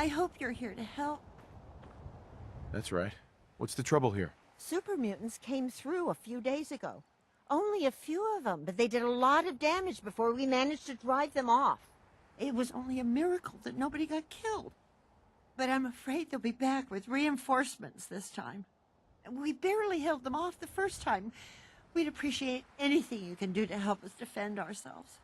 I hope you're here to help. That's right. What's the trouble here? Super mutants came through a few days ago. Only a few of them, but they did a lot of damage before we managed to drive them off. It was only a miracle that nobody got killed. But I'm afraid they'll be back with reinforcements this time. We barely held them off the first time. We'd appreciate anything you can do to help us defend ourselves.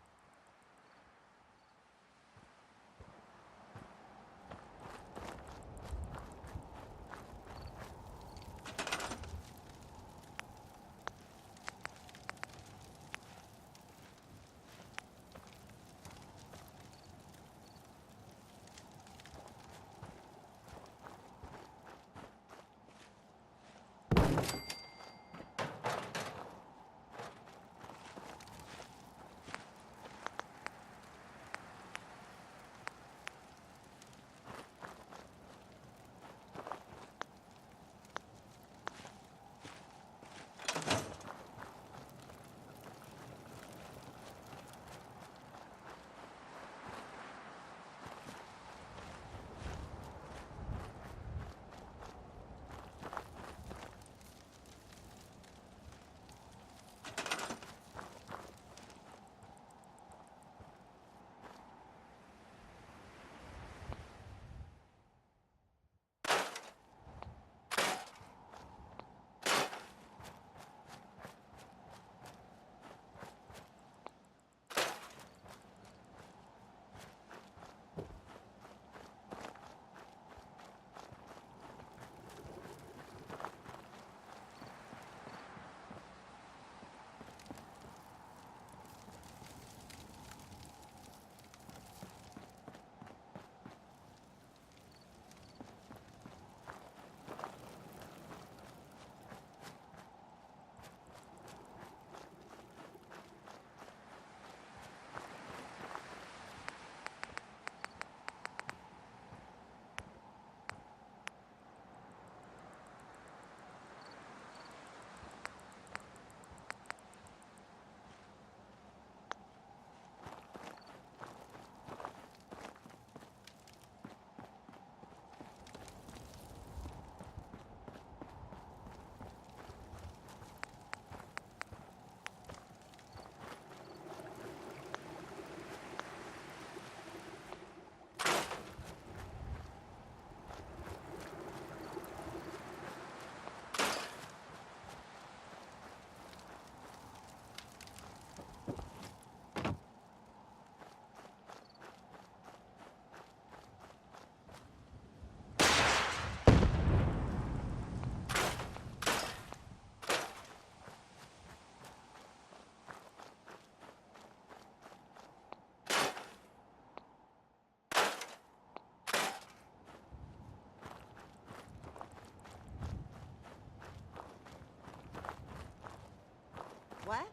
What?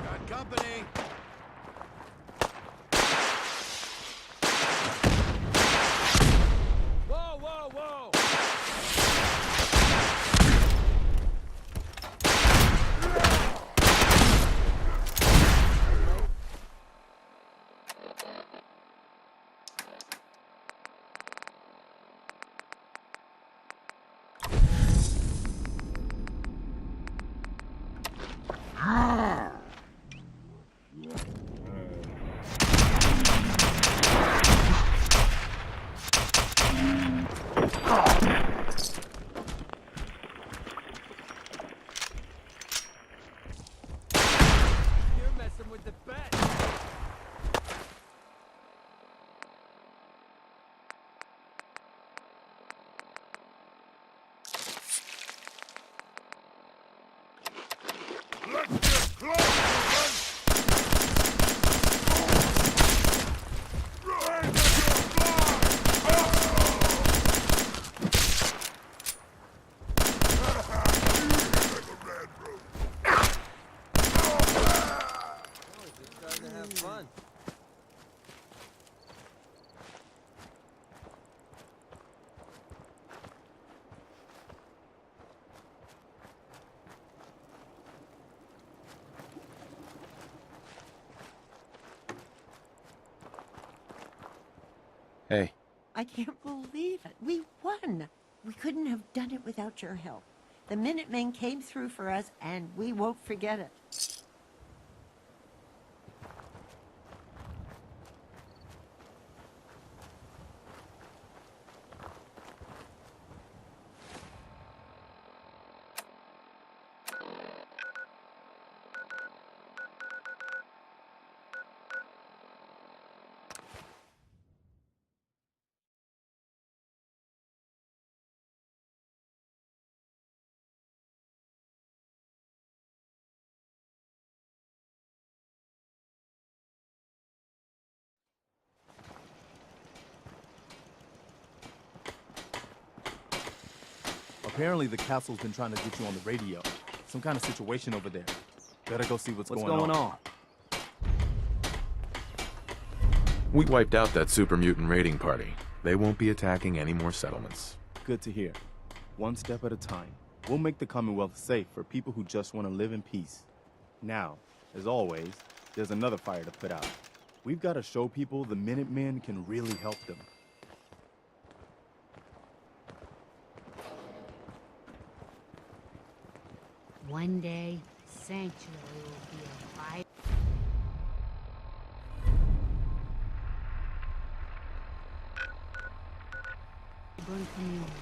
Got company. Whoa, whoa, whoa! You're messing with the bet. Let's get close! I can't believe it. We won. We couldn't have done it without your help. The Minutemen came through for us, and we won't forget it. Apparently the castle's been trying to get you on the radio. Some kind of situation over there. Better go see what's going on. We wiped out that super mutant raiding party. They won't be attacking any more settlements. Good to hear. One step at a time. We'll make the Commonwealth safe for people who just want to live in peace. Now, as always, there's another fire to put out. We've got to show people the Minutemen can really help them. One day, Sanctuary will be a vibrant community.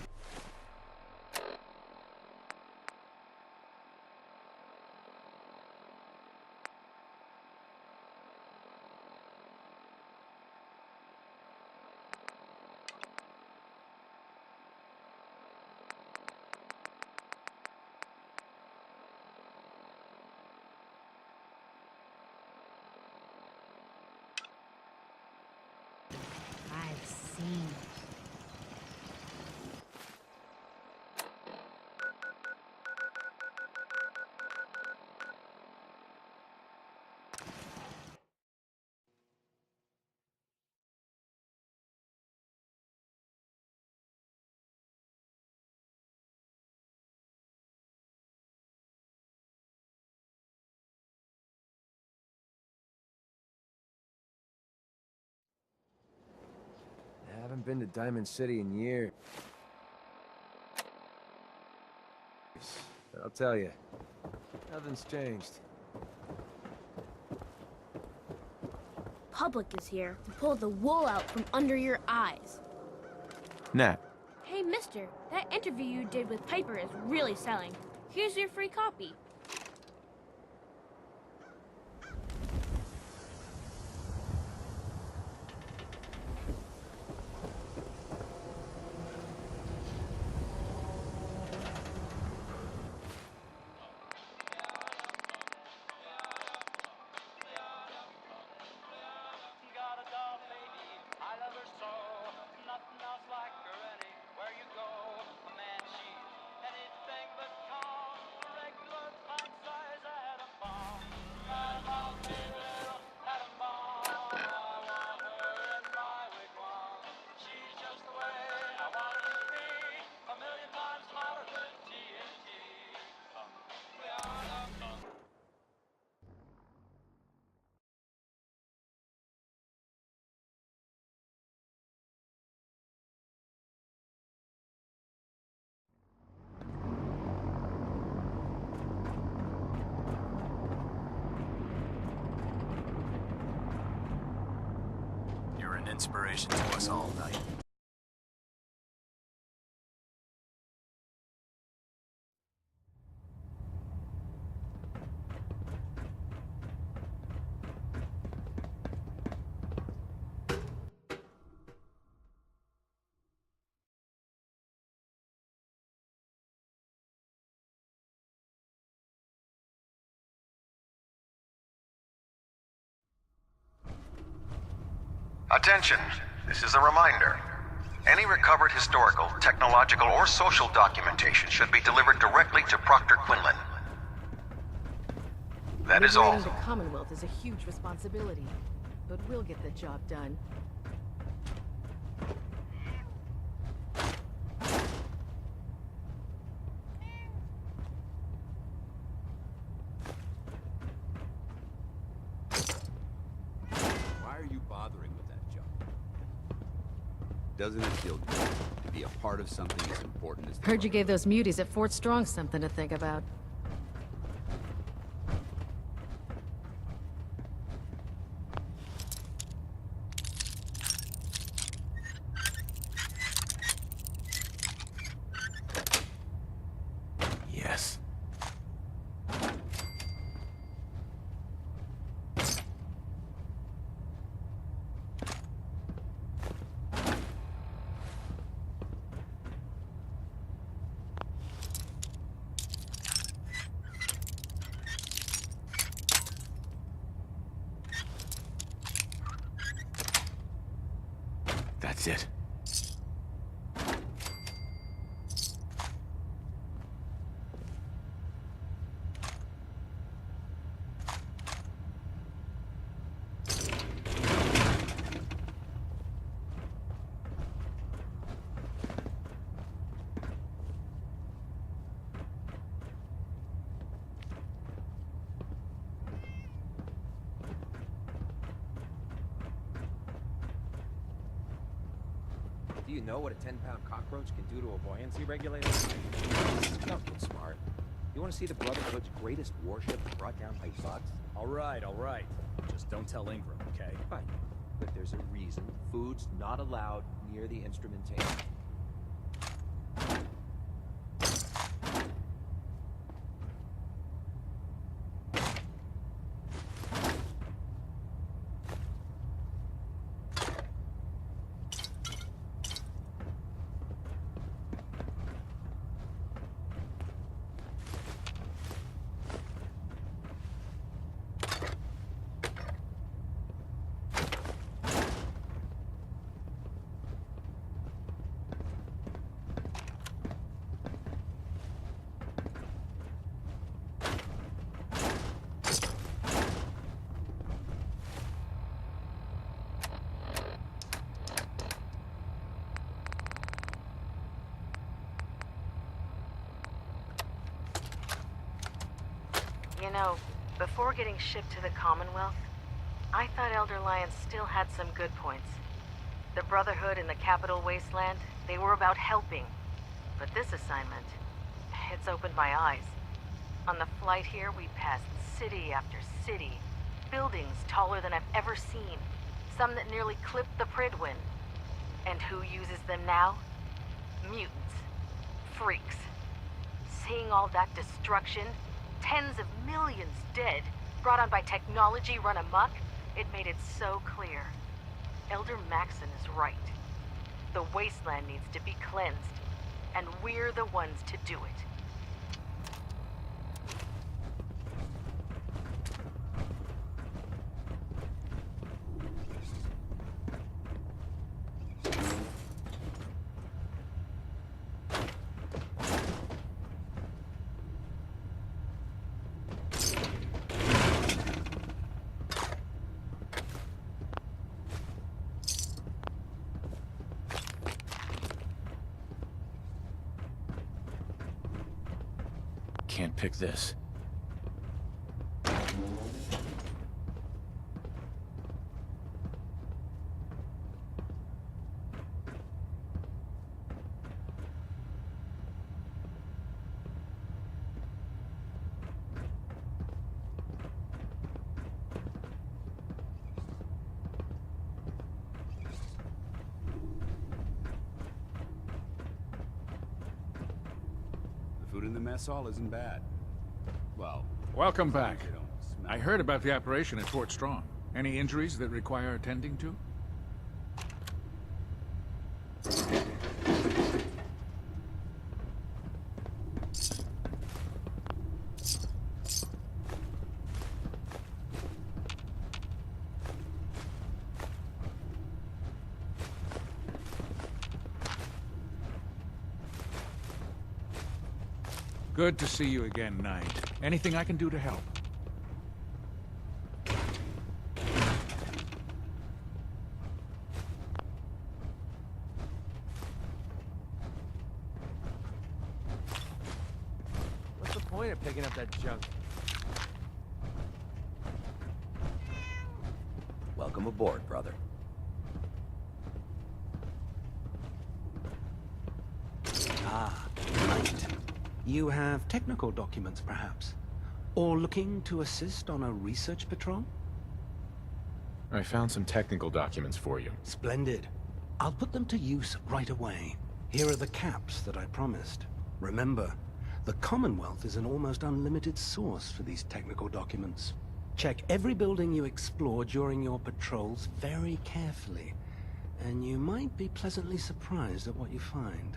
I've seen it. I haven't been to Diamond City in years. I'll tell you, nothing's changed. Public is here to pull the wool out from under your eyes. Nat, Hey, mister, that interview you did with Piper is really selling. Here's your free copy. You're an inspiration to us all, Knight. Attention, this is a reminder. Any recovered historical, technological, or social documentation should be delivered directly to Proctor Quinlan. That is all. Liberating the Commonwealth is a huge responsibility, but we'll get the job done. Why are you bothering with that junk? Doesn't it feel good to be a part of something as important as the Heard you gave those muties at Fort Strong something to think about. Yes. That's it. Do you know what a 10-pound cockroach can do to a buoyancy regulator? Nothing smart. You want to see the Brotherhood's greatest warship brought down by bugs? All right. Just don't tell Ingram, okay? Fine. But there's a reason food's not allowed near the instrumentation. You know, before getting shipped to the Commonwealth, I thought Elder Lyons still had some good points. The Brotherhood in the Capital Wasteland, they were about helping. But this assignment, it's opened my eyes. On the flight here, we passed city after city, buildings taller than I've ever seen, some that nearly clipped the Prydwen. And who uses them now? Mutants. Freaks. Seeing all that destruction, tens of millions dead, brought on by technology run amok, it made it so clear. Elder Maxson is right. The wasteland needs to be cleansed, and we're the ones to do it. Can't pick this. The food in the mess hall isn't bad. Well, Welcome back. they don't smell. I heard about the operation at Fort Strong. Any injuries that require attending to? Good to see you again, Knight. Anything I can do to help? What's the point of picking up that junk? Welcome aboard, brother. Ah, right. You have technical documents, perhaps? Or looking to assist on a research patrol? I found some technical documents for you. Splendid. I'll put them to use right away. Here are the caps that I promised. Remember, the Commonwealth is an almost unlimited source for these technical documents. Check every building you explore during your patrols very carefully, and you might be pleasantly surprised at what you find.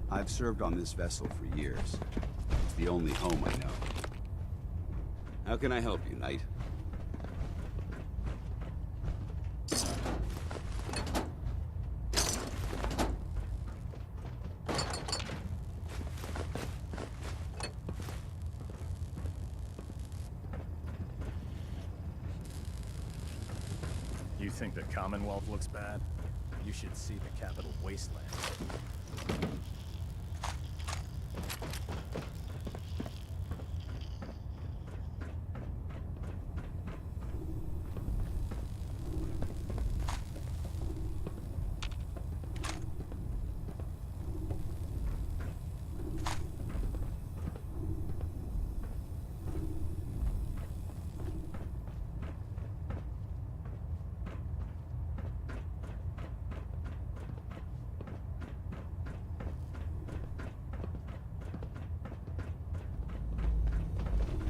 I've served on this vessel for years. It's the only home I know. How can I help you, Knight? You think the Commonwealth looks bad? You should see the capital wasteland.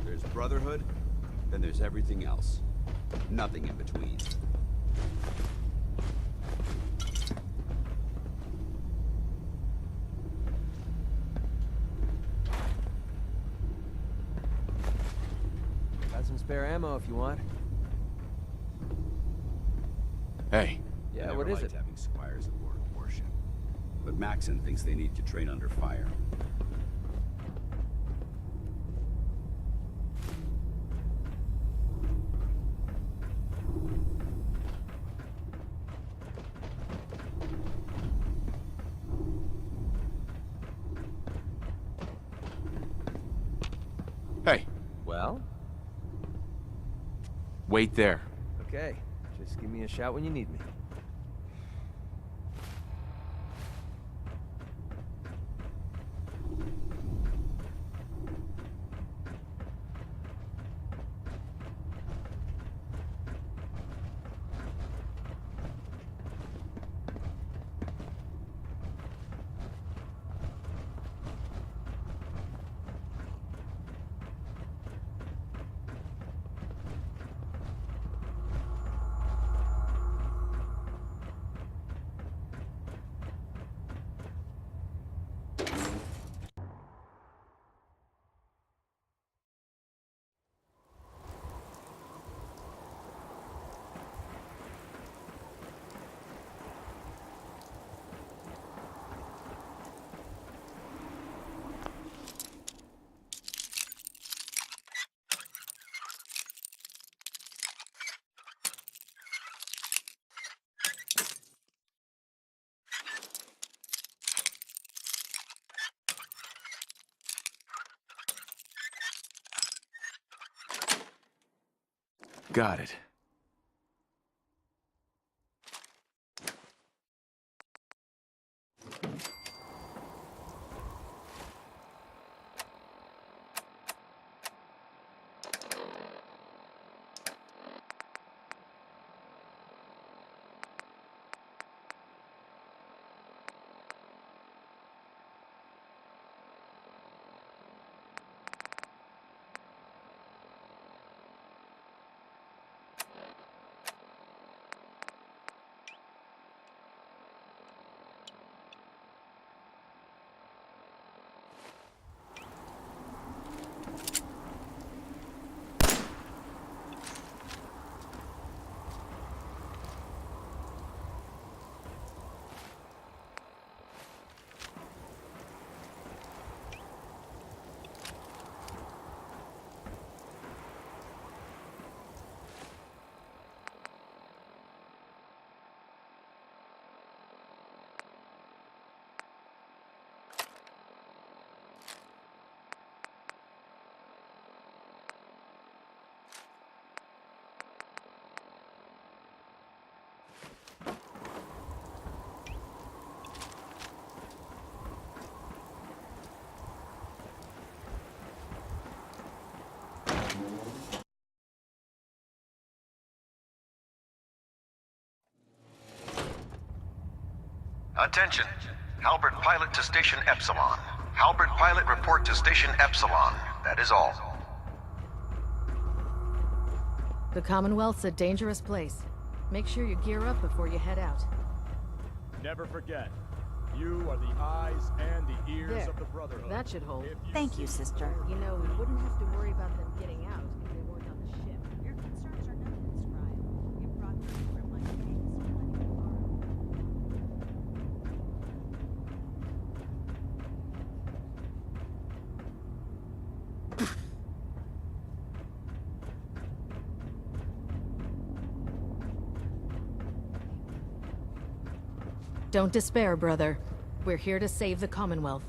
There's Brotherhood, then there's everything else. Nothing in between. Got some spare ammo if you want. Hey. Yeah, Never what is liked it? having squires aboard a warship. But Maxon thinks they need to train under fire. Hey. Well? Wait there. Okay. Just give me a shout when you need me. Got it. Attention. Halberd Pilot to Station Epsilon. Halberd Pilot report to Station Epsilon. That is all. The Commonwealth's a dangerous place. Make sure you gear up before you head out. Never forget, you are the eyes and the ears There. of the Brotherhood. That should hold. Thank you, sister. You know, we wouldn't have to worry about them getting out if they weren't on the ship. Your concerns are noted, Scribe. You brought me from my case, plenty to borrow. Don't despair, brother. We're here to save the Commonwealth.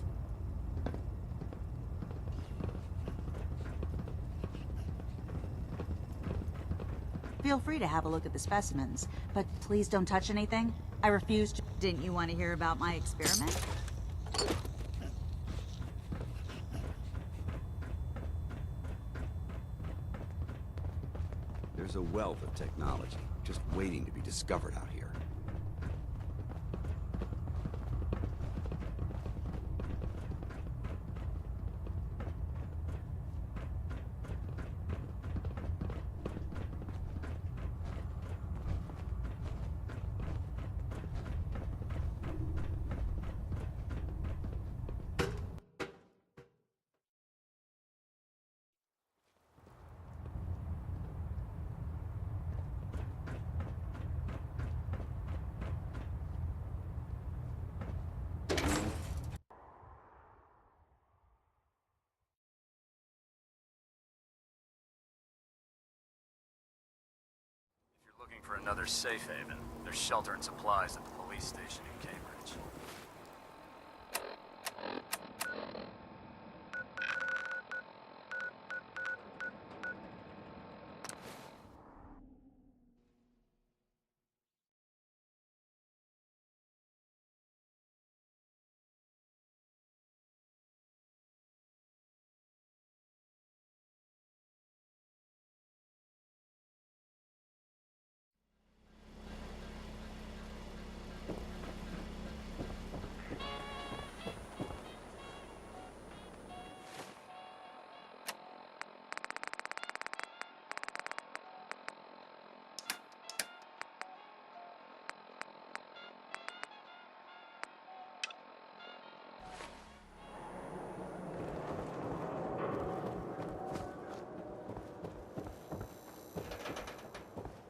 Feel free to have a look at the specimens, but please don't touch anything. I refuse to... Didn't you want to hear about my experiment? There's a wealth of technology just waiting to be discovered out here. Looking for another safe haven. There's shelter and supplies at the police station in Cambridge.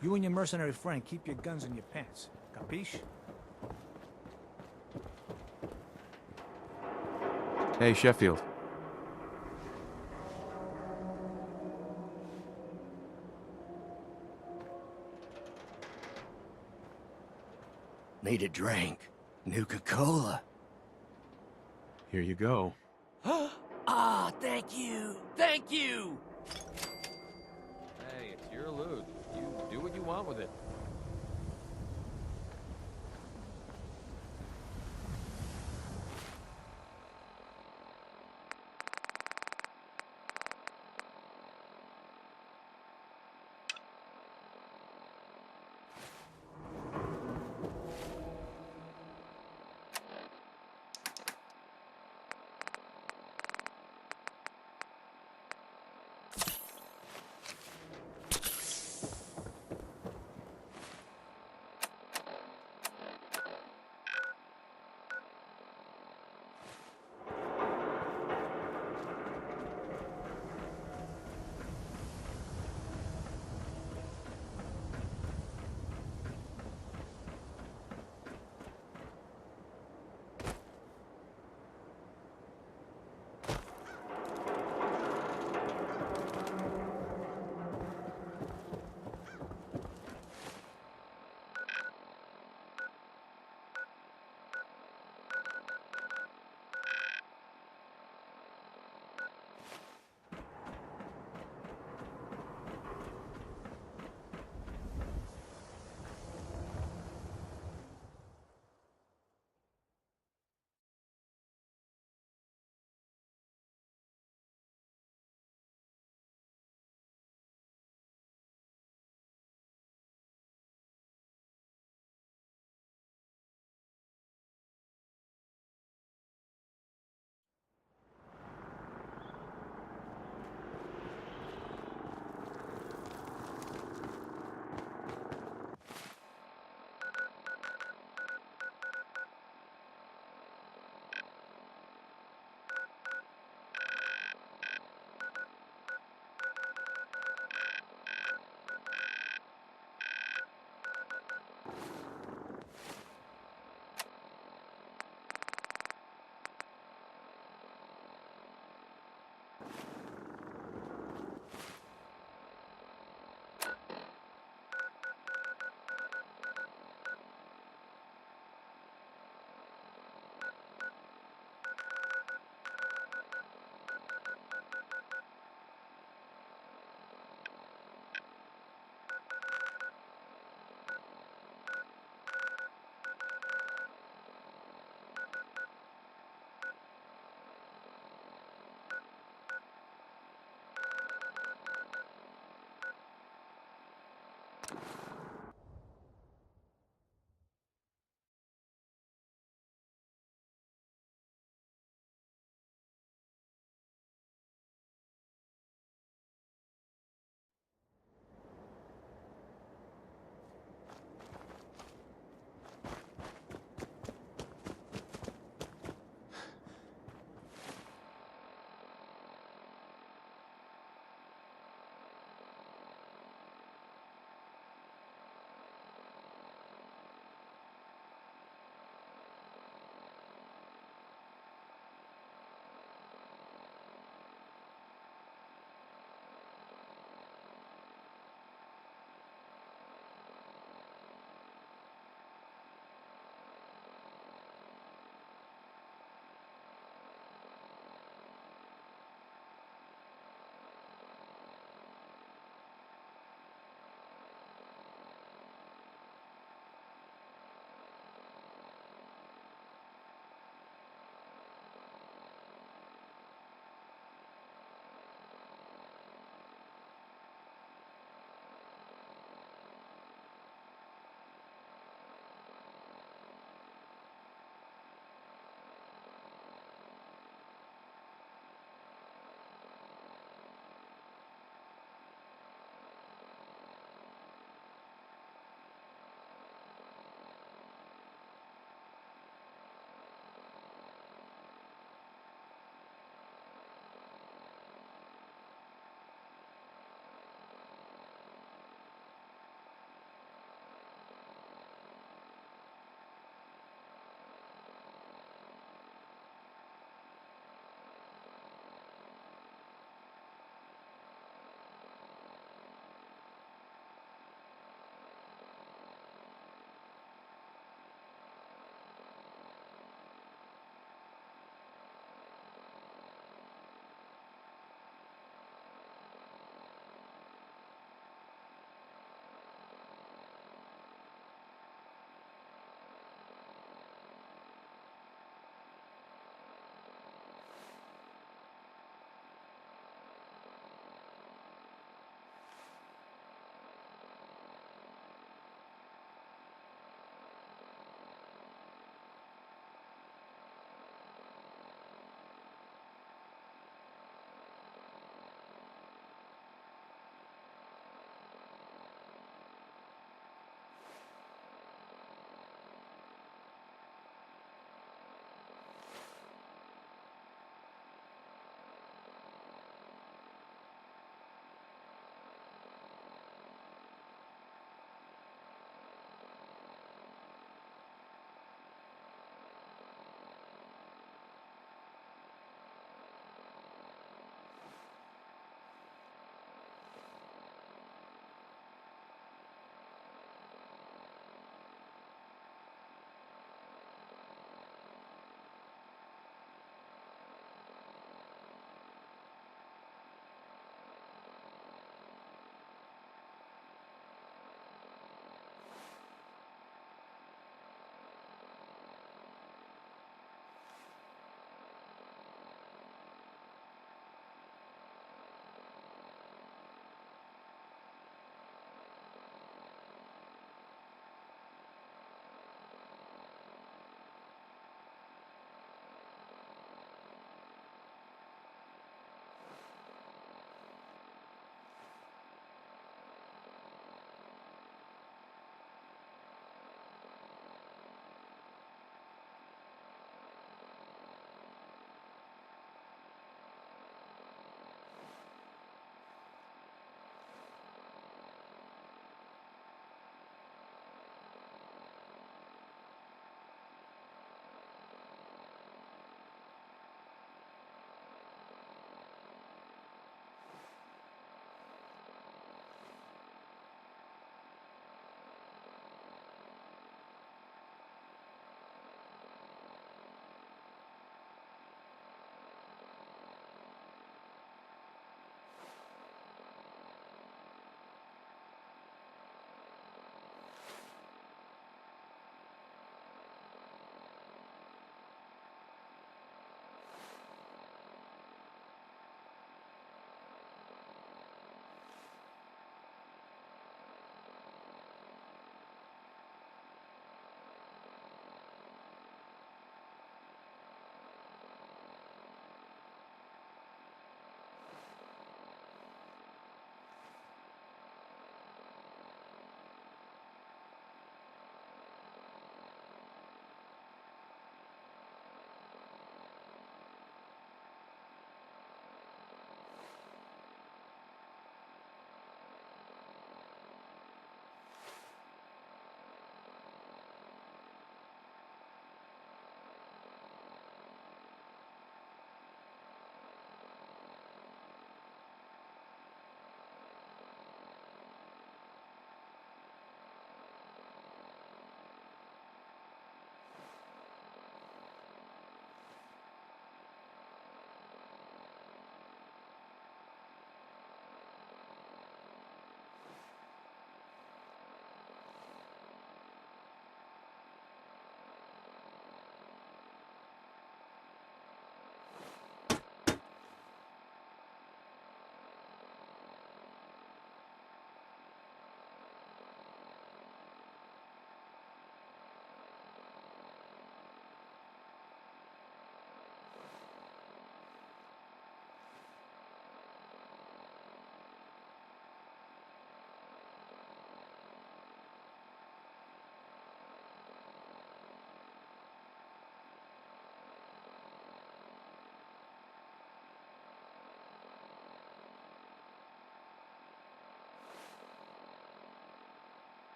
You and your mercenary friend keep your guns in your pants. Capiche? Hey, Sheffield. Need a drink. Nuka-Cola. Here you go. Ah, thank you! Thank you! Hey, it's your loot. You do what you want with it.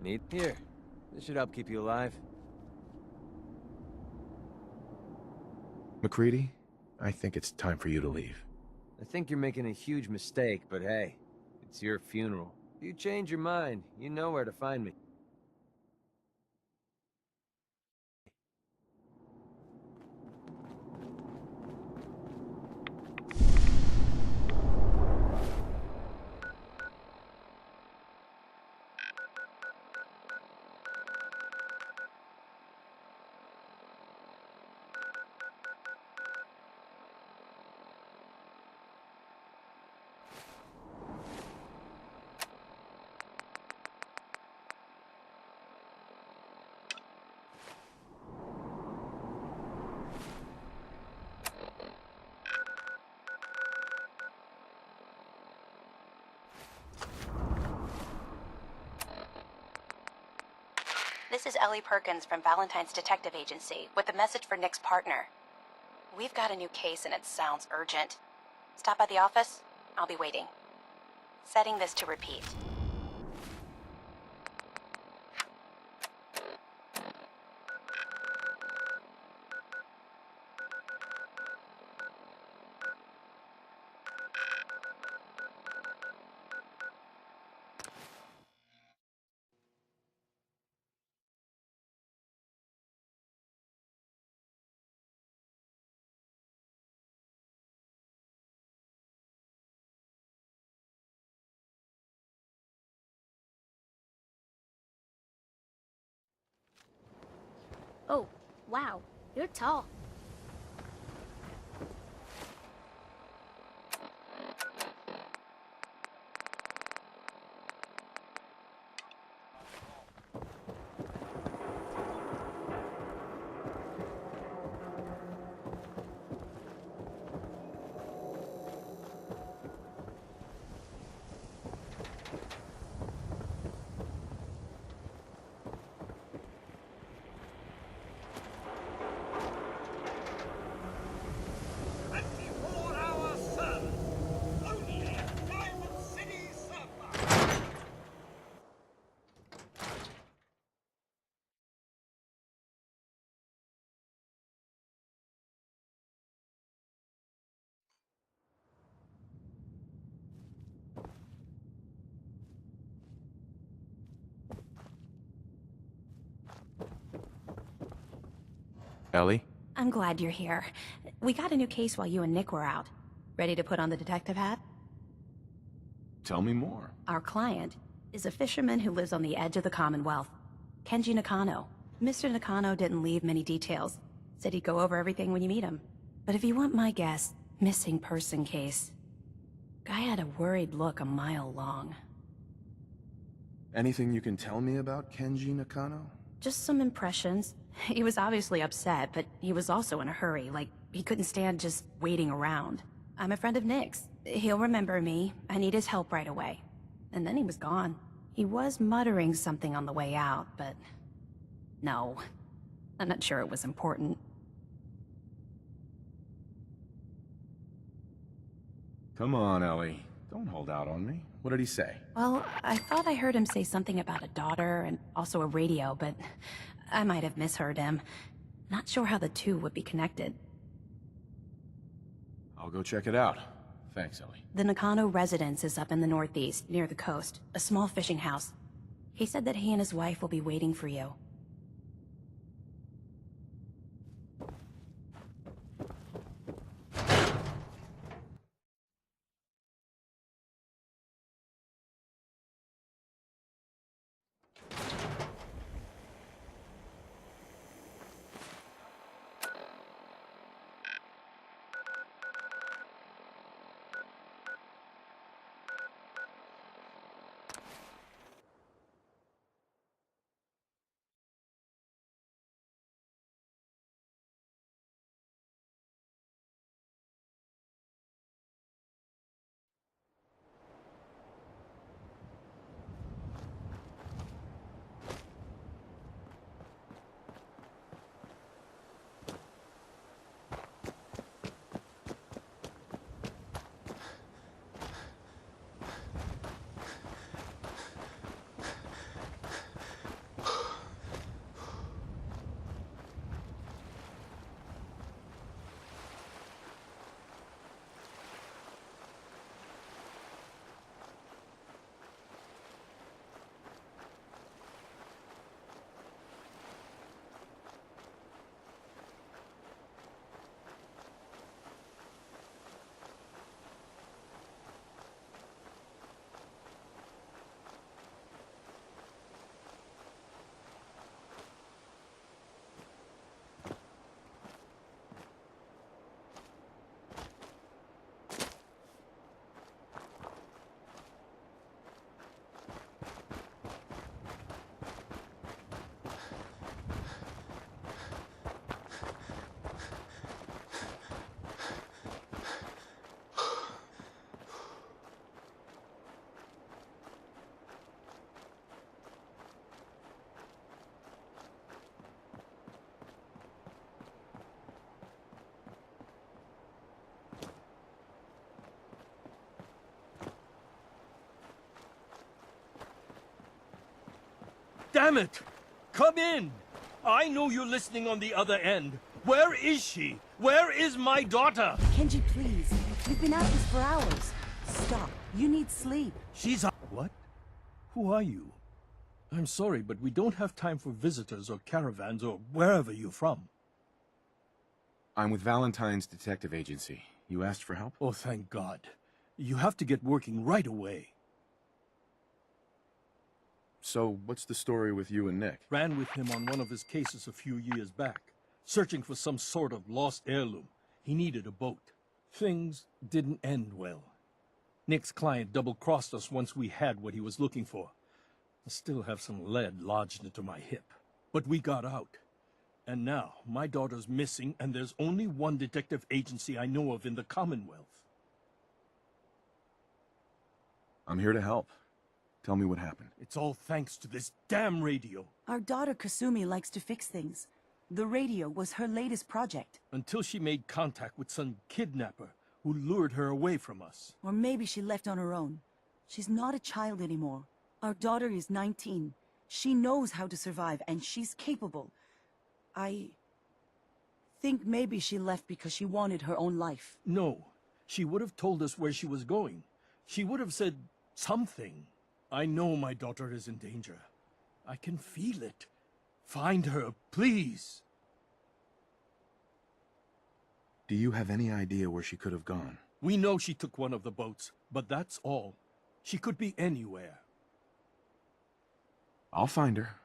Need here. This should help keep you alive. McCready, I think it's time for you to leave. I think you're making a huge mistake, but hey, it's your funeral. If you change your mind, you know where to find me. This is Ellie Perkins from Valentine's Detective Agency with a message for Nick's partner. We've got a new case and it sounds urgent. Stop by the office. I'll be waiting. Setting this to repeat. Oh, wow. You're tall. Ellie? I'm glad you're here. We got a new case while you and Nick were out. Ready to put on the detective hat? Tell me more. Our client is a fisherman who lives on the edge of the Commonwealth. Kenji Nakano. Mr. Nakano didn't leave many details. Said he'd go over everything when you meet him. But if you want my guess, missing person case. Guy had a worried look a mile long. Anything you can tell me about Kenji Nakano? Just some impressions. He was obviously upset, but he was also in a hurry, like he couldn't stand just waiting around. I'm a friend of Nick's. He'll remember me. I need his help right away. And then he was gone. He was muttering something on the way out, but... no. I'm not sure it was important. Come on, Ellie. Don't hold out on me. What did he say? Well, I thought I heard him say something about a daughter and also a radio, but I might have misheard him. Not sure how the two would be connected. I'll go check it out. Thanks, Ellie. The Nakano residence is up in the northeast, near the coast. A small fishing house. He said that he and his wife will be waiting for you. Damn it! Come in! I know you're listening on the other end. Where is she? Where is my daughter? Kenji, please. We've been at this for hours. Stop. You need sleep. She's... What? Who are you? I'm sorry, but we don't have time for visitors or caravans or wherever you're from. I'm with Valentine's Detective Agency. You asked for help? Oh, thank God. You have to get working right away. So, what's the story with you and Nick? Ran with him on one of his cases a few years back, searching for some sort of lost heirloom. He needed a boat. Things didn't end well. Nick's client double-crossed us once we had what he was looking for. I still have some lead lodged into my hip. But we got out. And now, my daughter's missing, and there's only one detective agency I know of in the Commonwealth. I'm here to help. Tell me what happened. It's all thanks to this damn radio. Our daughter Kasumi likes to fix things. The radio was her latest project. Until she made contact with some kidnapper who lured her away from us. Or maybe she left on her own. She's not a child anymore. Our daughter is 19. She knows how to survive, and she's capable. I think maybe she left because she wanted her own life. No. She would have told us where she was going. She would have said something. I know my daughter is in danger. I can feel it. Find her, please. Do you have any idea where she could have gone? We know she took one of the boats, but that's all. She could be anywhere. I'll find her.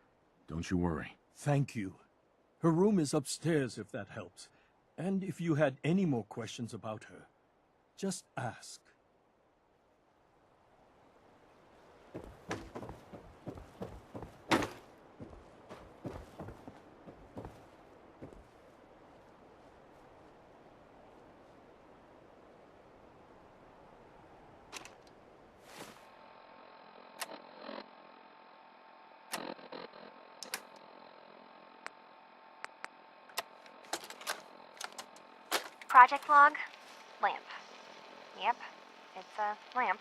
Don't you worry. Thank you. Her room is upstairs if that helps. And if you had any more questions about her, just ask. Project log, lamp. Yep, it's a lamp.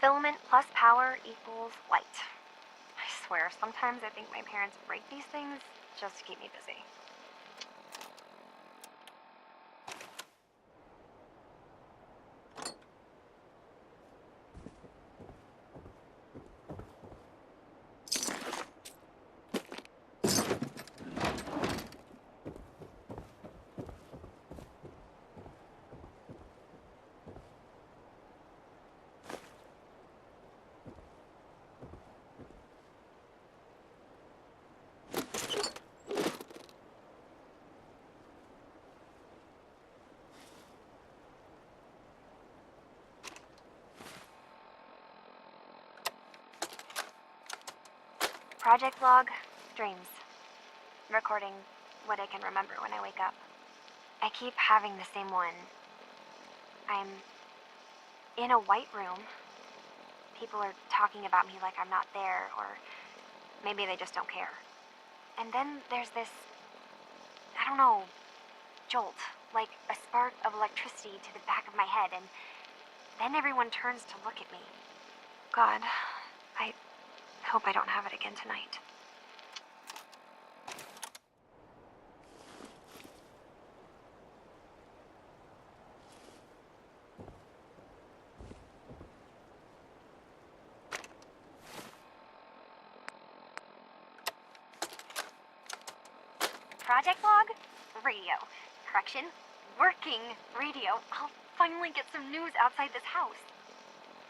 Filament plus power equals light. I swear, sometimes I think my parents break these things just to keep me busy. Project log, dreams. Recording what I can remember when I wake up. I keep having the same one. I'm in a white room. People are talking about me like I'm not there, or maybe they just don't care. And then there's this, I don't know, jolt, like a spark of electricity to the back of my head, and then everyone turns to look at me. God, I hope I don't have it again tonight. Project log? Radio. Correction, working radio. I'll finally get some news outside this house.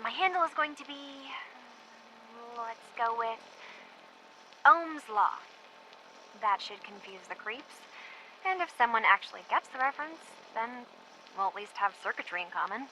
My handle is going to be... let's go with Ohm's Law. That should confuse the creeps. And if someone actually gets the reference, then we'll at least have circuitry in common.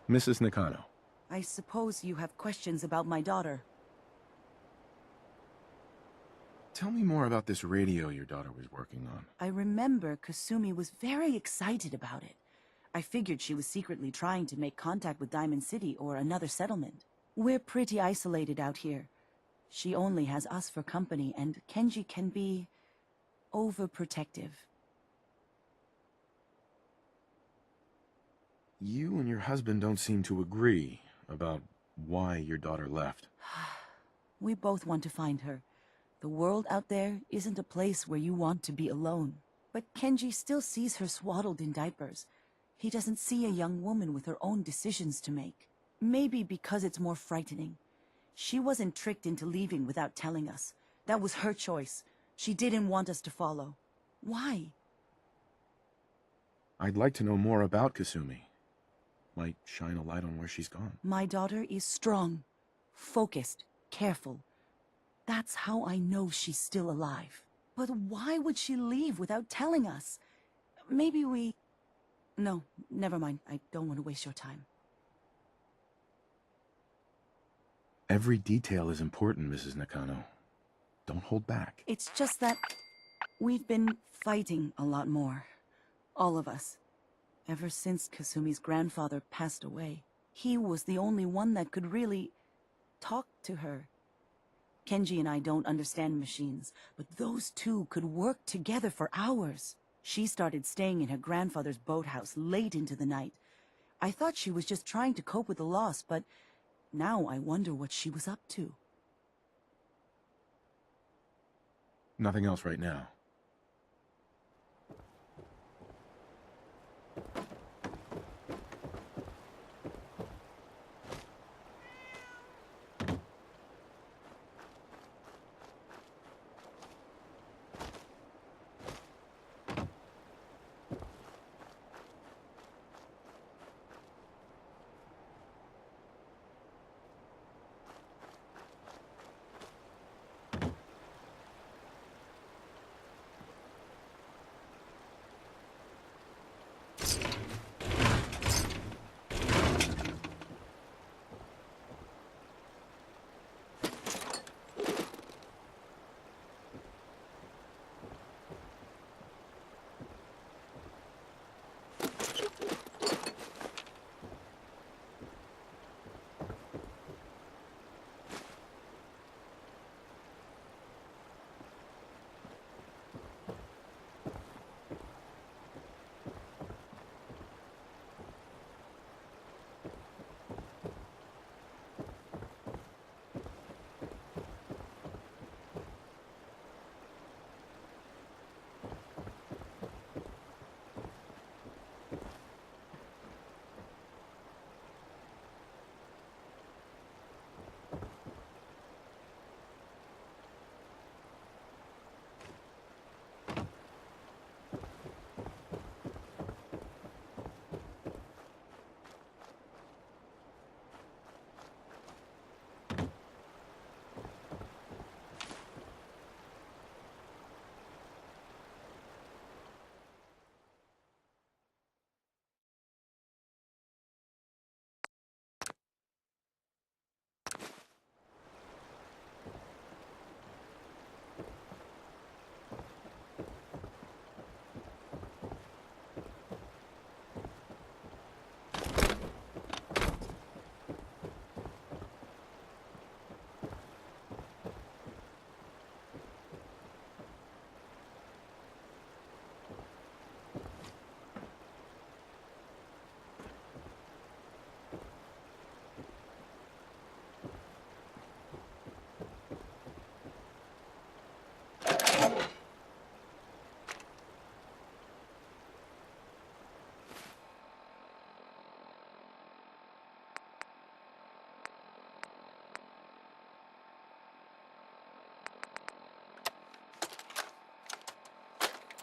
Mrs. Nakano. I suppose you have questions about my daughter. Tell me more about this radio your daughter was working on. I remember Kasumi was very excited about it. I figured she was secretly trying to make contact with Diamond City or another settlement. We're pretty isolated out here. She only has us for company, and Kenji can be overprotective. You and your husband don't seem to agree about why your daughter left. We both want to find her. The world out there isn't a place where you want to be alone. But Kenji still sees her swaddled in diapers. He doesn't see a young woman with her own decisions to make. Maybe because it's more frightening. She wasn't tricked into leaving without telling us. That was her choice. She didn't want us to follow. Why? I'd like to know more about Kasumi. Might shine a light on where she's gone. My daughter is strong, focused, careful. That's how I know she's still alive. But why would she leave without telling us? Maybe we... No, never mind. I don't want to waste your time. Every detail is important, Mrs. Nakano. Don't hold back. It's just that we've been fighting a lot more. All of us. Ever since Kasumi's grandfather passed away. He was the only one that could really talk to her. Kenji and I don't understand machines, but those two could work together for hours. She started staying in her grandfather's boathouse late into the night. I thought she was just trying to cope with the loss, but now I wonder what she was up to. Nothing else right now.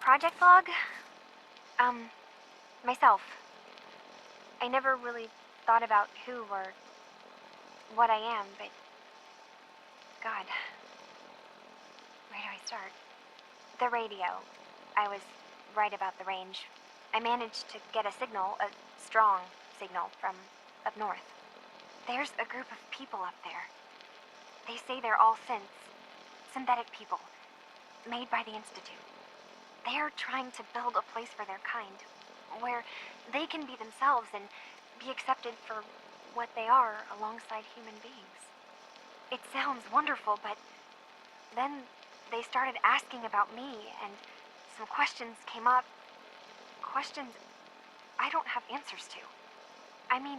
Project log? Myself. I never really thought about who or what I am, but... God. Where do I start? The radio. I was right about the range. I managed to get a signal, a strong signal, from up north. There's a group of people up there. They say they're all synthetic people, made by the Institute. They're trying to build a place for their kind, where they can be themselves and be accepted for what they are alongside human beings. It sounds wonderful, but then they started asking about me, and some questions came up. Questions I don't have answers to. I mean,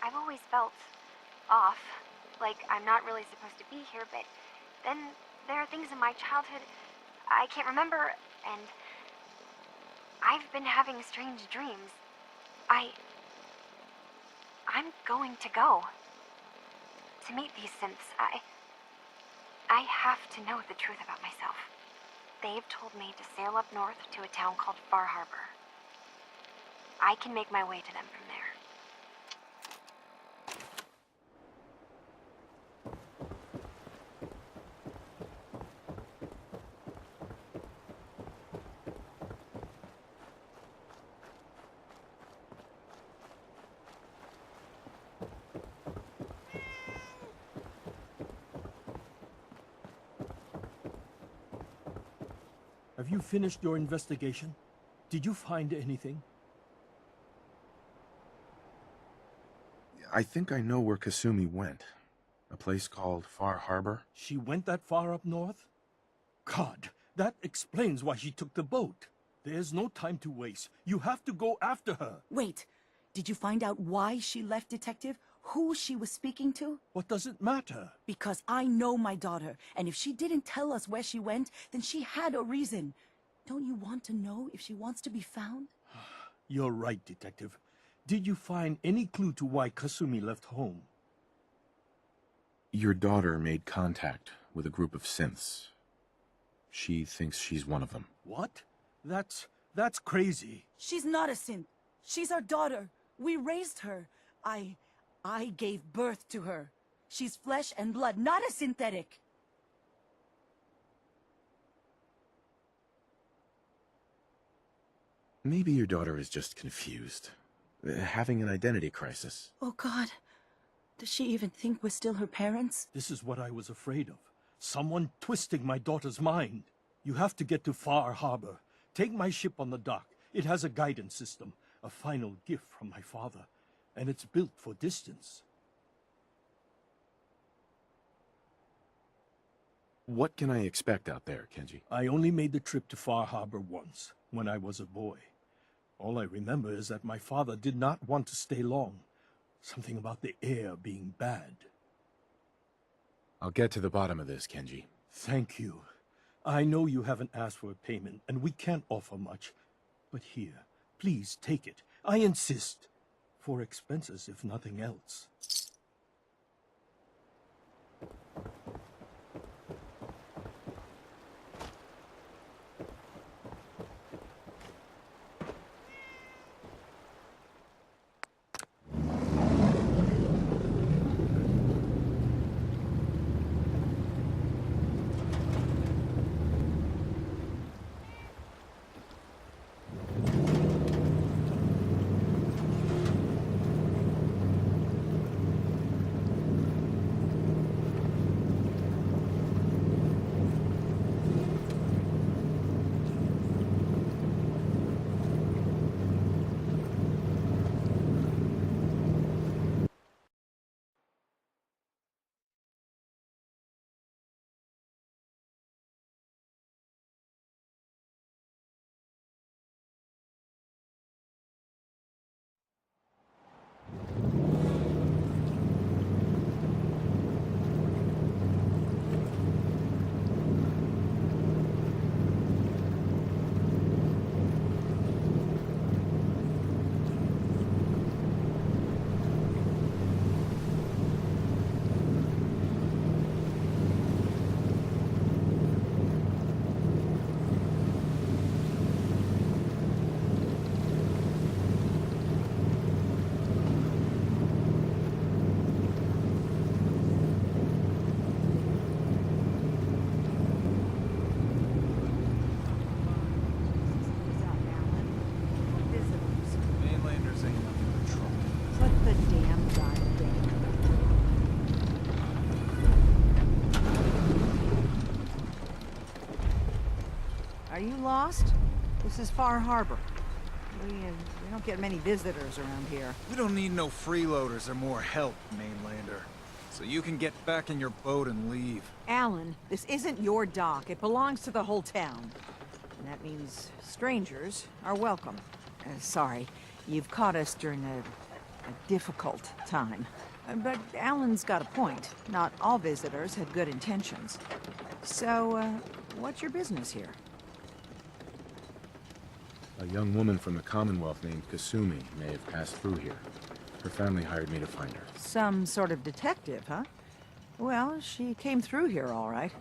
I've always felt off, like I'm not really supposed to be here, but then there are things in my childhood I can't remember, and I've been having strange dreams. I'm going to go to meet these synths. I have to know the truth about myself. They've told me to sail up north to a town called Far Harbor. I can make my way to them from there. Have you finished your investigation? Did you find anything? I think I know where Kasumi went. A place called Far Harbor. She went that far up north? God, that explains why she took the boat. There's no time to waste. You have to go after her. Wait, did you find out why she left, Detective? Who she was speaking to? What does it matter? Because I know my daughter, and if she didn't tell us where she went, then she had a reason. Don't you want to know if she wants to be found? You're right, Detective. Did you find any clue to why Kasumi left home? Your daughter made contact with a group of synths. She thinks she's one of them. What? That's crazy. She's not a synth. She's our daughter. We raised her. I gave birth to her. She's flesh and blood, not a synthetic. Maybe your daughter is just confused. Having an identity crisis. Oh, God. Does she even think we're still her parents? This is what I was afraid of. Someone twisting my daughter's mind. You have to get to Far Harbor. Take my ship on the dock. It has a guidance system, a final gift from my father, and it's built for distance. What can I expect out there, Kenji? I only made the trip to Far Harbor once, when I was a boy. All I remember is that my father did not want to stay long. Something about the air being bad. I'll get to the bottom of this, Kenji. Thank you. I know you haven't asked for a payment, and we can't offer much. But here, please take it. I insist. For expenses, if nothing else. lost? This is Far Harbor. We don't get many visitors around here. We don't need no freeloaders or more help, mainlander. So you can get back in your boat and leave. Alan, this isn't your dock. It belongs to the whole town. And that means strangers are welcome. Sorry, you've caught us during a difficult time. But Alan's got a point. Not all visitors had good intentions. So, what's your business here? A young woman from the Commonwealth named Kasumi may have passed through here. Her family hired me to find her. Some sort of detective, huh? Well, she came through here all right.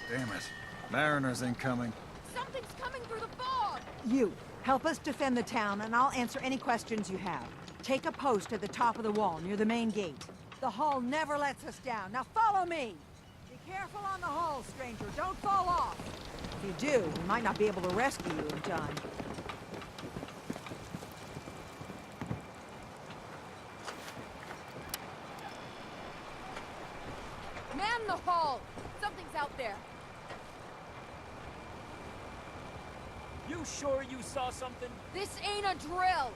Damn it. Mariners incoming. Something's coming through the fog! You, help us defend the town, and I'll answer any questions you have. Take a post at the top of the wall, near the main gate. The hull never lets us down. Now follow me! Be careful on the hull, stranger. Don't fall off! If you do, we might not be able to rescue you in time. Man the hull! Something's out there. You sure you saw something? This ain't a drill!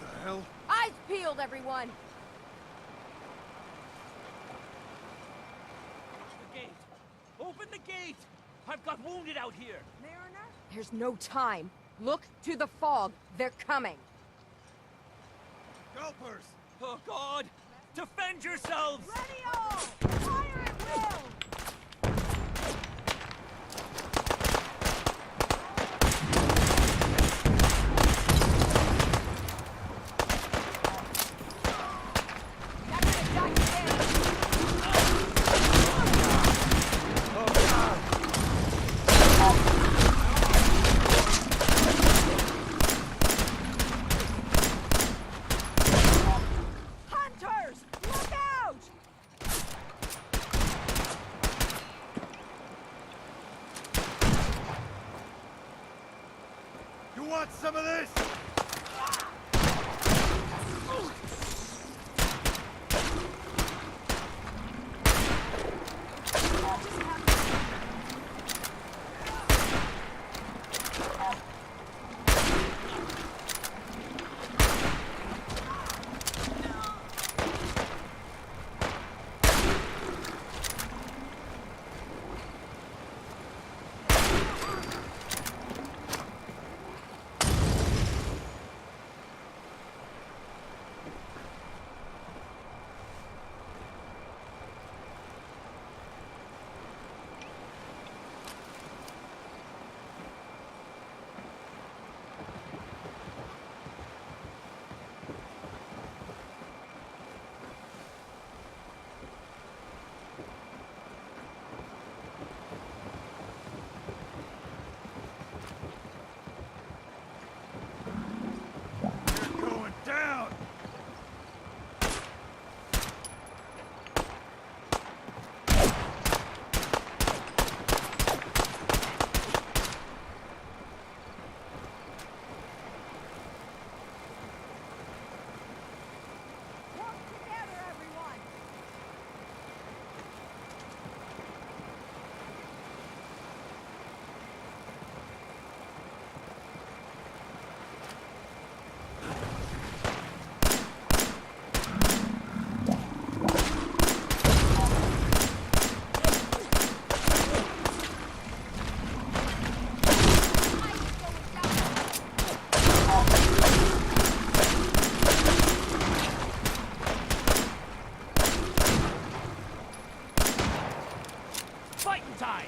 The hell? Eyes peeled, everyone! The gate! Open the gate! I've got wounded out here! Mariner? There's no time. Look to the fog. They're coming. Gulpers! Oh, God! Defend yourselves! Ready all! Fire at will! Hunters! Look out! You want some of this? Fighting time!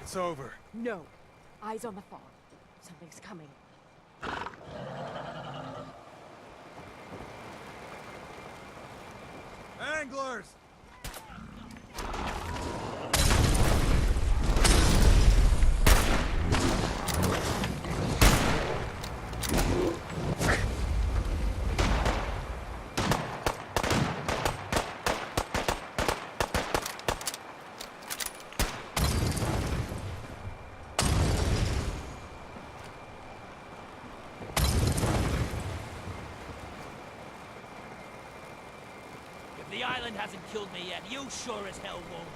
It's over. No. Eyes on the fog. Something's coming. Anglers! If the island hasn't killed me yet, you sure as hell won't.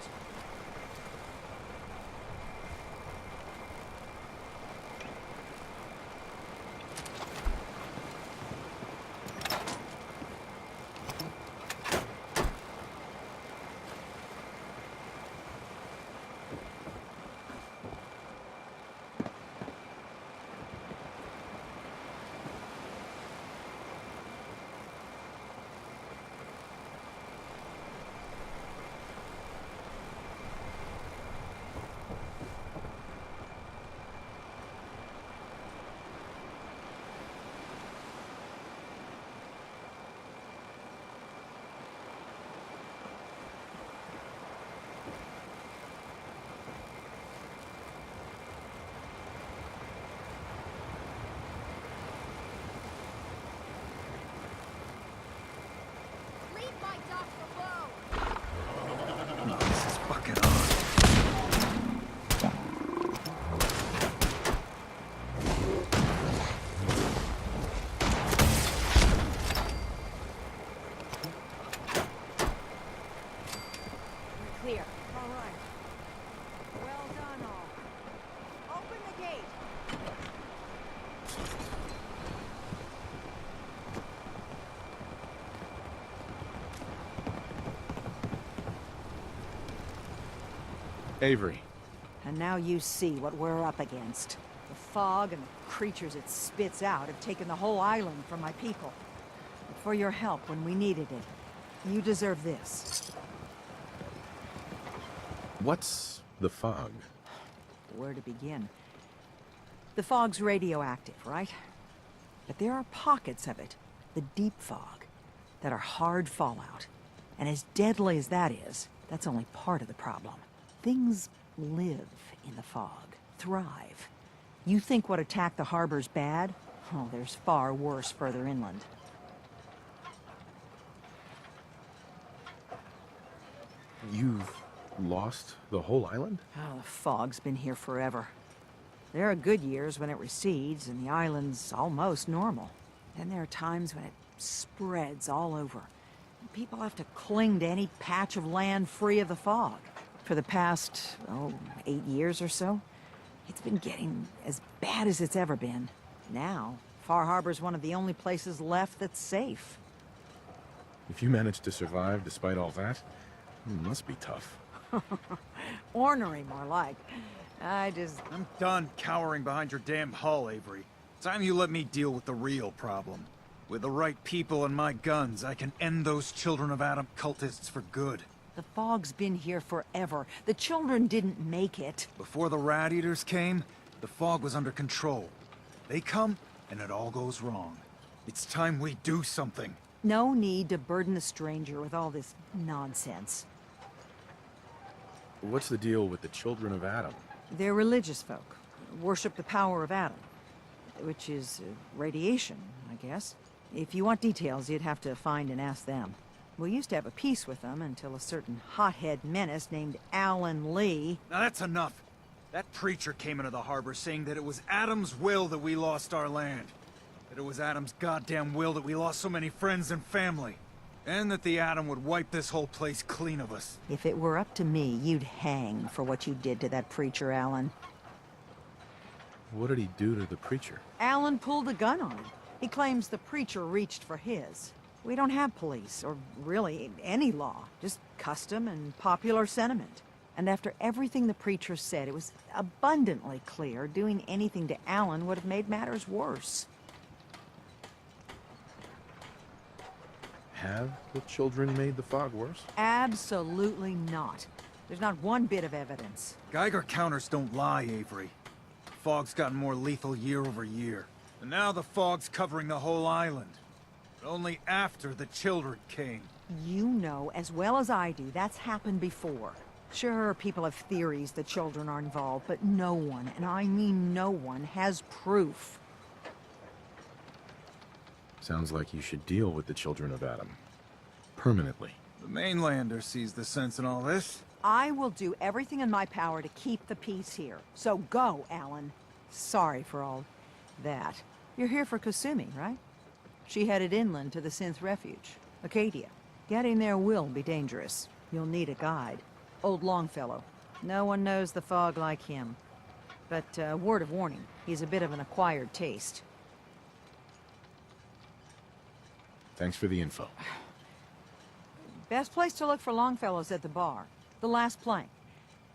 Leave my dock alone! Oh, this is fucking awesome. We're clear. All right. Well done, all. Open the gate. Avery. And now you see what we're up against. The fog and the creatures it spits out have taken the whole island from my people. But for your help when we needed it, you deserve this. What's the fog? Where to begin? The fog's radioactive, right? But there are pockets of it, the deep fog, that are hard fallout. And as deadly as that is, that's only part of the problem. Things live in the fog, thrive. You think what attacked the harbor's bad? Oh, there's far worse further inland. You've lost the whole island? Oh, the fog's been here forever. There are good years when it recedes and the island's almost normal. Then there are times when it spreads all over. People have to cling to any patch of land free of the fog. For the past, 8 years or so, it's been getting as bad as it's ever been. Now, Far Harbor's one of the only places left that's safe. If you managed to survive despite all that, it must be tough. Ornery, more like. I'm done cowering behind your damn hull, Avery. Time you let me deal with the real problem. With the right people and my guns, I can end those Children of Adam cultists for good. The fog's been here forever. The children didn't make it. Before the Rat Eaters came, the fog was under control. They come, and it all goes wrong. It's time we do something. No need to burden the stranger with all this nonsense. What's the deal with the Children of Adam? They're religious folk. Worship the power of Adam. Which is radiation, I guess. If you want details, you'd have to find and ask them. We used to have a peace with them until a certain hothead menace named Alan Lee... Now that's enough. That preacher came into the harbor saying that it was Adam's will that we lost our land. That it was Adam's goddamn will that we lost so many friends and family. And that the Atom would wipe this whole place clean of us. If it were up to me, you'd hang for what you did to that preacher, Alan. What did he do to the preacher? Alan pulled a gun on him. He claims the preacher reached for his. We don't have police, or really any law, just custom and popular sentiment. And after everything the preacher said, it was abundantly clear doing anything to Alan would have made matters worse. Have the children made the fog worse? Absolutely not. There's not one bit of evidence. Geiger counters don't lie, Avery. fog's gotten more lethal year over year. And now the fog's covering the whole island. But only after the children came. You know as well as I do that's happened before. Sure, people have theories the children are involved, but no one, and I mean no one, has proof. Sounds like you should deal with the children of Adam. Permanently. The mainlander sees the sense in all this. I will do everything in my power to keep the peace here. So go, Alan. Sorry for all that. You're here for Kasumi, right? She headed inland to the Synth Refuge, Acadia. Getting there will be dangerous. You'll need a guide. Old Longfellow. No one knows the fog like him. But, word of warning, he's a bit of an acquired taste. Thanks for the info. Best place to look for Longfellow's at the bar. The last plank.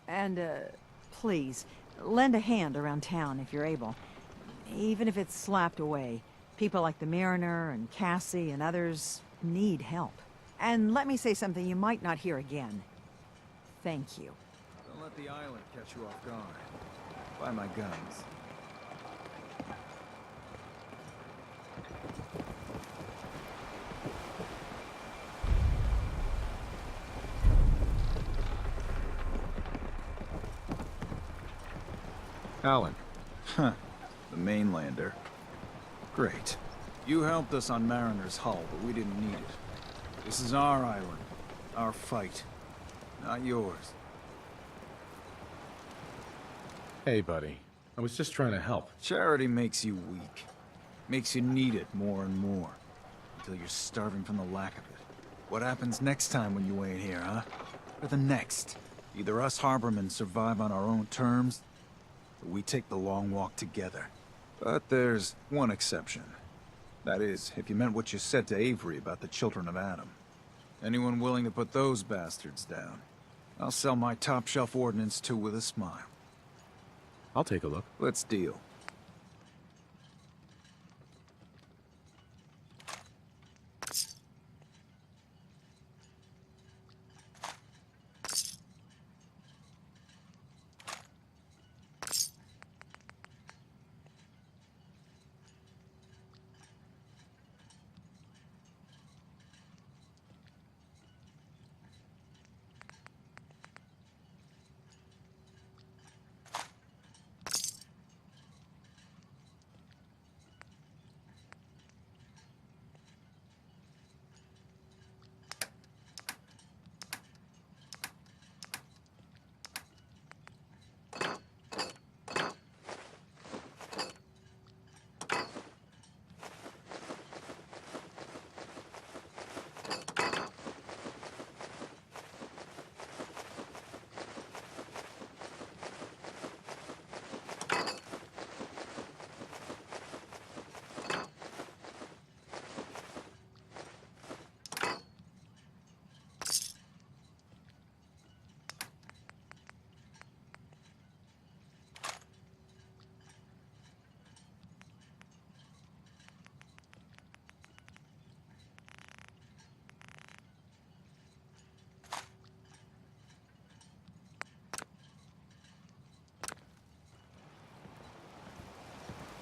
And, please, lend a hand around town if you're able. Even if it's slapped away. People like the Mariner and Cassie and others need help. And let me say something you might not hear again. Thank you. Don't let the island catch you off guard. Buy my guns. Alan. Huh. The mainlander. Great. You helped us on Mariner's hull, but we didn't need it. This is our island. Our fight. Not yours. Hey, buddy. I was just trying to help. Charity makes you weak. Makes you need it more and more. Until you're starving from the lack of it. What happens next time when you ain't here, huh? Or the next? Either us harbormen survive on our own terms, or we take the long walk together. But there's one exception. That is, if you meant what you said to Avery about the children of Adam. Anyone willing to put those bastards down, I'll sell my top-shelf ordnance to with a smile. I'll take a look. Let's deal.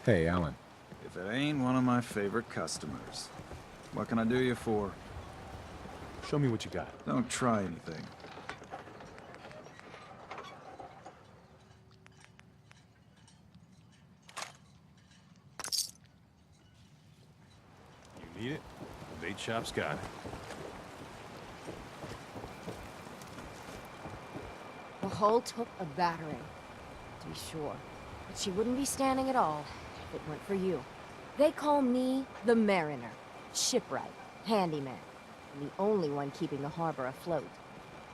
Hey, Alan. If it ain't one of my favorite customers. What can I do you for? Show me what you got. Don't try anything. You need it? The bait shop's got it. The hull took a battering, to be sure. But she wouldn't be standing at all if it weren't for you. They call me the Mariner, shipwright, handyman, and the only one keeping the harbor afloat.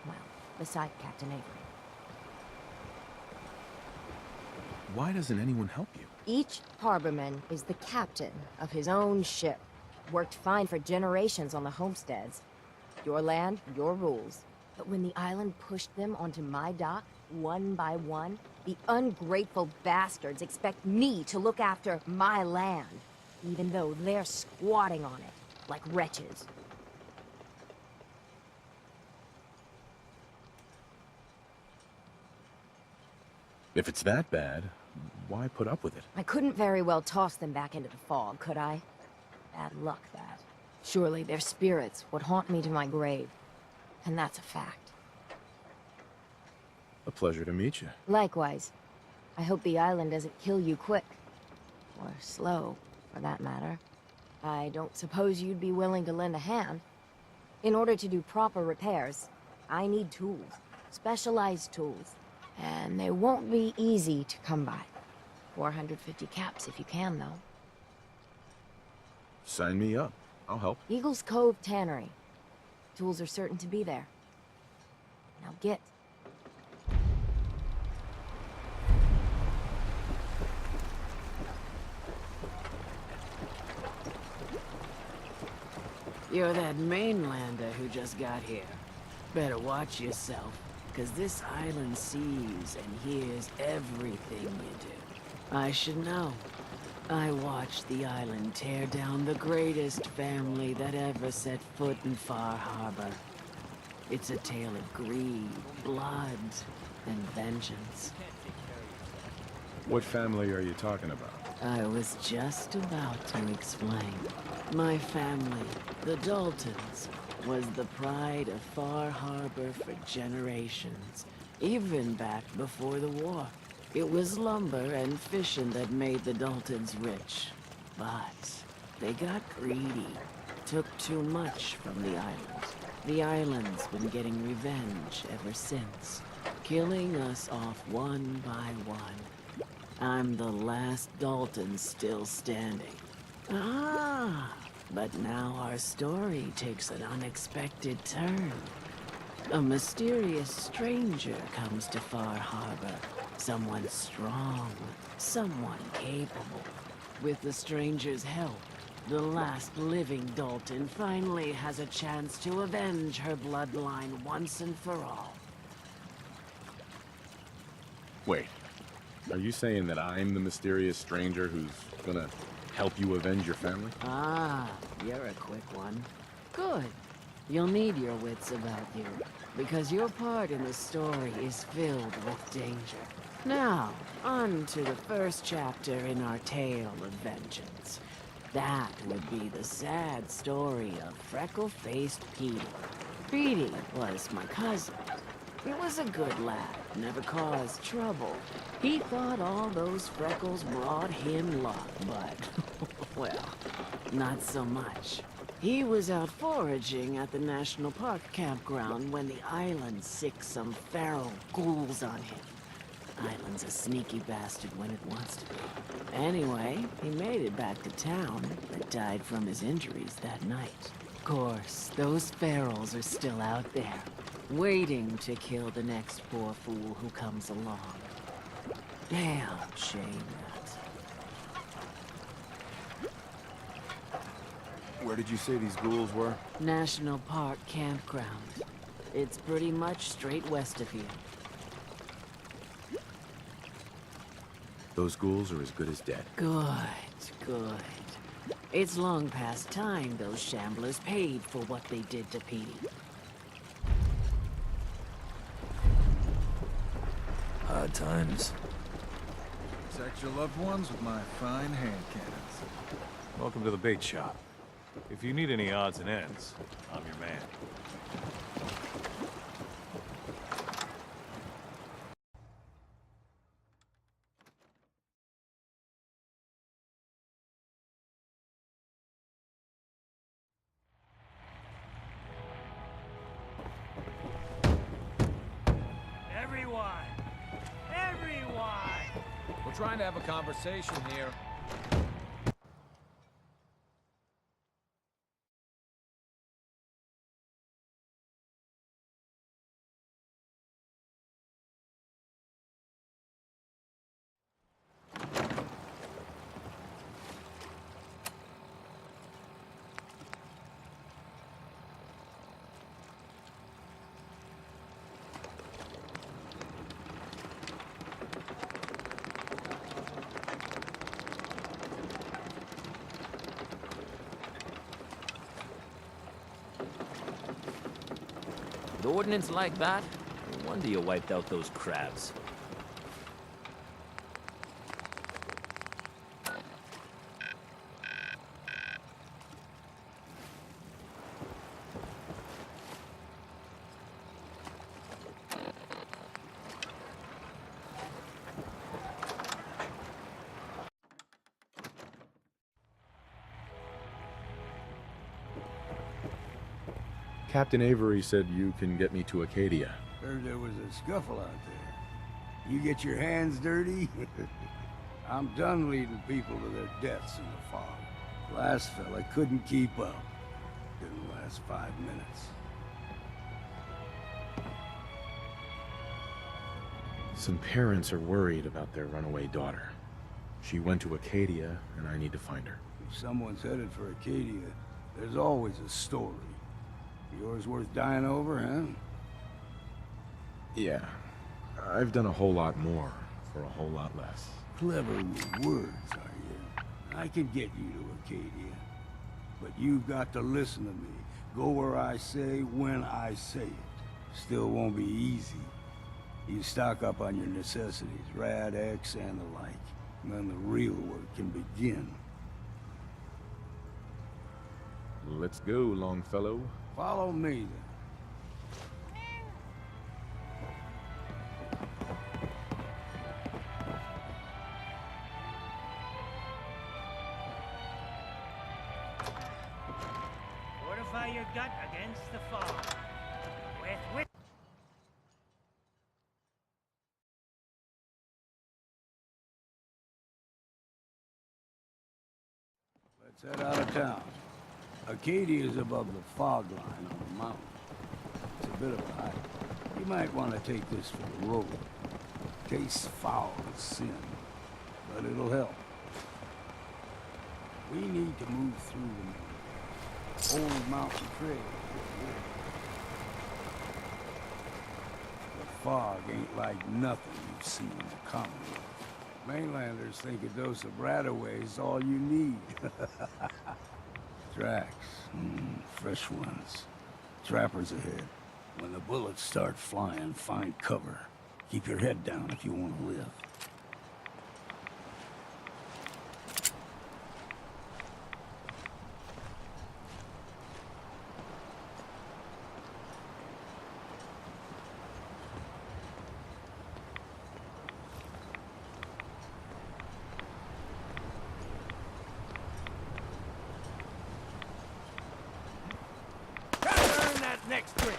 Well, beside Captain Avery. Why doesn't anyone help you? Each harborman is the captain of his own ship. Worked fine for generations on the homesteads. Your land, your rules. But when the island pushed them onto my dock, one by one, the ungrateful bastards expect me to look after my land, even though they're squatting on it, like wretches. If it's that bad, why put up with it? I couldn't very well toss them back into the fog, could I? Bad luck, that. Surely their spirits would haunt me to my grave. And that's a fact. A pleasure to meet you. Likewise. I hope the island doesn't kill you quick. Or slow, for that matter. I don't suppose you'd be willing to lend a hand. In order to do proper repairs, I need tools. Specialized tools. And they won't be easy to come by. 450 caps if you can, though. Sign me up. I'll help. Eagles Cove Tannery. Tools are certain to be there. Now get. You're that mainlander who just got here. Better watch yourself, because this island sees and hears everything you do. I should know. I watched the island tear down the greatest family that ever set foot in Far Harbor. It's a tale of greed, blood, and vengeance. What family are you talking about? I was just about to explain. My family, the Daltons, was the pride of Far Harbor for generations, even back before the war. It was lumber and fishing that made the Daltons rich. But they got greedy, took too much from the island. The island's been getting revenge ever since, killing us off one by one. I'm the last Dalton still standing. Ah, but now our story takes an unexpected turn. A mysterious stranger comes to Far Harbor. Someone strong, someone capable. With the stranger's help, the last living Dalton finally has a chance to avenge her bloodline once and for all. Wait, are you saying that I'm the mysterious stranger who's gonna help you avenge your family? Ah, you're a quick one. Good. You'll need your wits about you, because your part in the story is filled with danger. Now, on to the first chapter in our tale of vengeance. That would be the sad story of freckle-faced Petey. Petey was my cousin. He was a good lad, never caused trouble. He thought all those freckles brought him luck, but, well, not so much. He was out foraging at the National Park campground when the island sicked some feral ghouls on him. Island's a sneaky bastard when it wants to be. Anyway, he made it back to town, but died from his injuries that night. Of course, those ferals are still out there, waiting to kill the next poor fool who comes along. Damn shame that. Where did you say these ghouls were? National Park campground. It's pretty much straight west of here. Those ghouls are as good as dead. Good, good. It's long past time those shamblers paid for what they did to Petey. Hard times. Protect your loved ones with my fine hand cannons. Welcome to the bait shop. If you need any odds and ends, I'm your man. Everyone! We're trying to have a conversation here. With ordnance like that, no wonder you wiped out those crabs. Captain Avery said you can get me to Acadia. Heard there was a scuffle out there. You get your hands dirty? I'm done leading people to their deaths in the fog. Last fella couldn't keep up. Didn't last 5 minutes. Some parents are worried about their runaway daughter. She went to Acadia, and I need to find her. If someone's headed for Acadia, there's always a story. Yours worth dying over, huh? Yeah. I've done a whole lot more for a whole lot less. Clever with words, are you? I could get you to Acadia. But you've got to listen to me. Go where I say, when I say it. Still won't be easy. You stock up on your necessities, Rad, X, and the like. And then the real work can begin. Let's go, Longfellow. Follow me, then. Fortify your gut against the fog. With Let's head out of town. Acadia is above the fog line on the mountain. It's a bit of a hike. You might want to take this for the road. Tastes foul as sin, but it'll help. We need to move through the old mountain trail. The fog ain't like nothing you've seen in the Commonwealth. Mainlanders think a dose of Radaway is all you need. Tracks. Fresh ones. Trappers ahead. When the bullets start flying, find cover. Keep your head down if you want to live. next drink.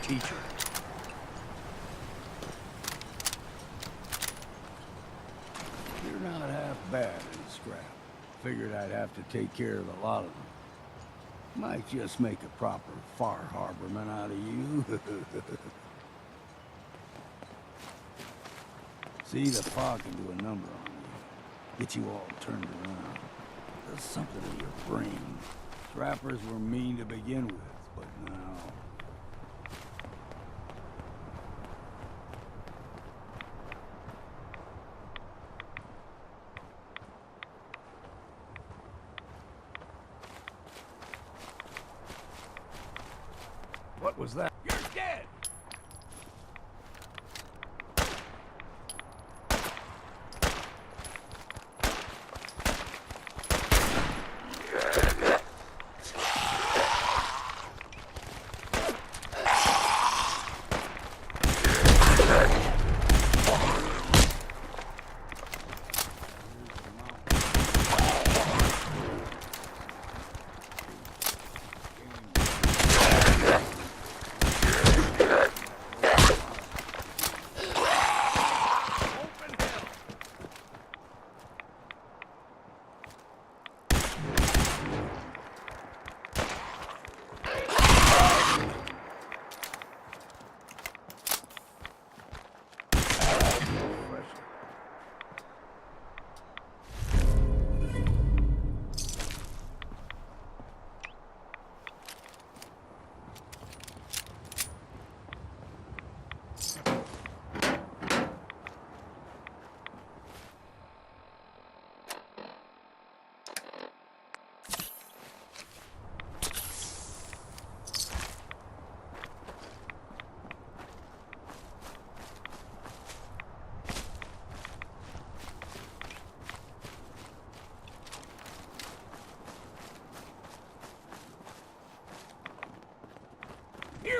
Teacher. You're not half bad in scrap. Figured I'd have to take care of a lot of them. Might just make a proper Far Harborman out of you. See, the fog can do a number on you. Get you all turned around. Does something in your brain. Trappers were mean to begin with, but now... What was that? You're dead!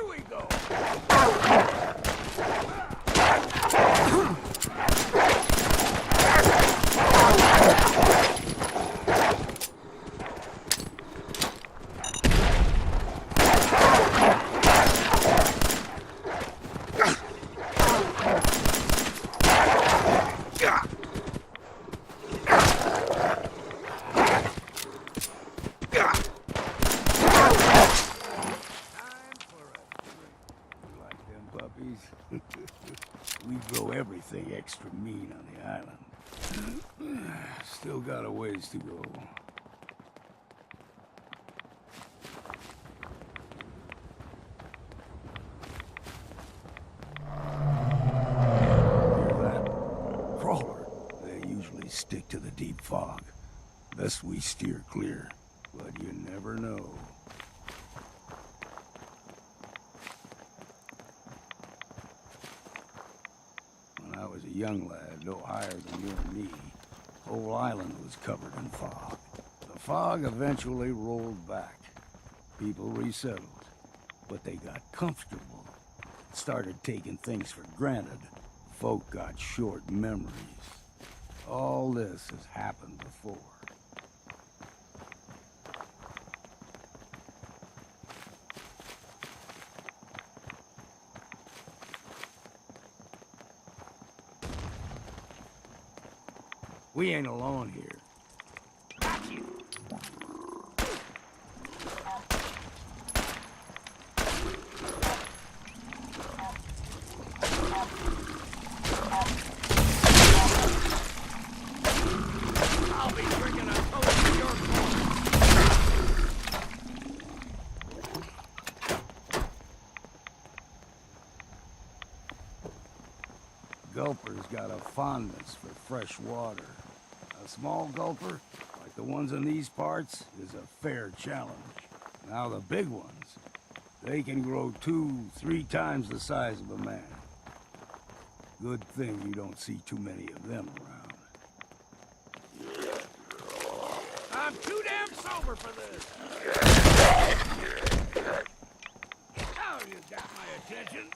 we go! We grow everything extra mean on the island. Still got a ways to go. Hear that? Crawler. They usually stick to the deep fog. Best we steer clear, but you never know. When I was a young lad, no higher than you and me, the whole island was covered in fog. The fog eventually rolled back. People resettled, but they got comfortable. Started taking things for granted. Folk got short memories. All this has happened before. We ain't alone here. I'll be drinking a toast to your Gulper's got a fondness for fresh water. A small gulper, like the ones in these parts, is a fair challenge. Now the big ones, they can grow 2-3 times the size of a man. Good thing you don't see too many of them around. I'm too damn sober for this. Now you got my attention.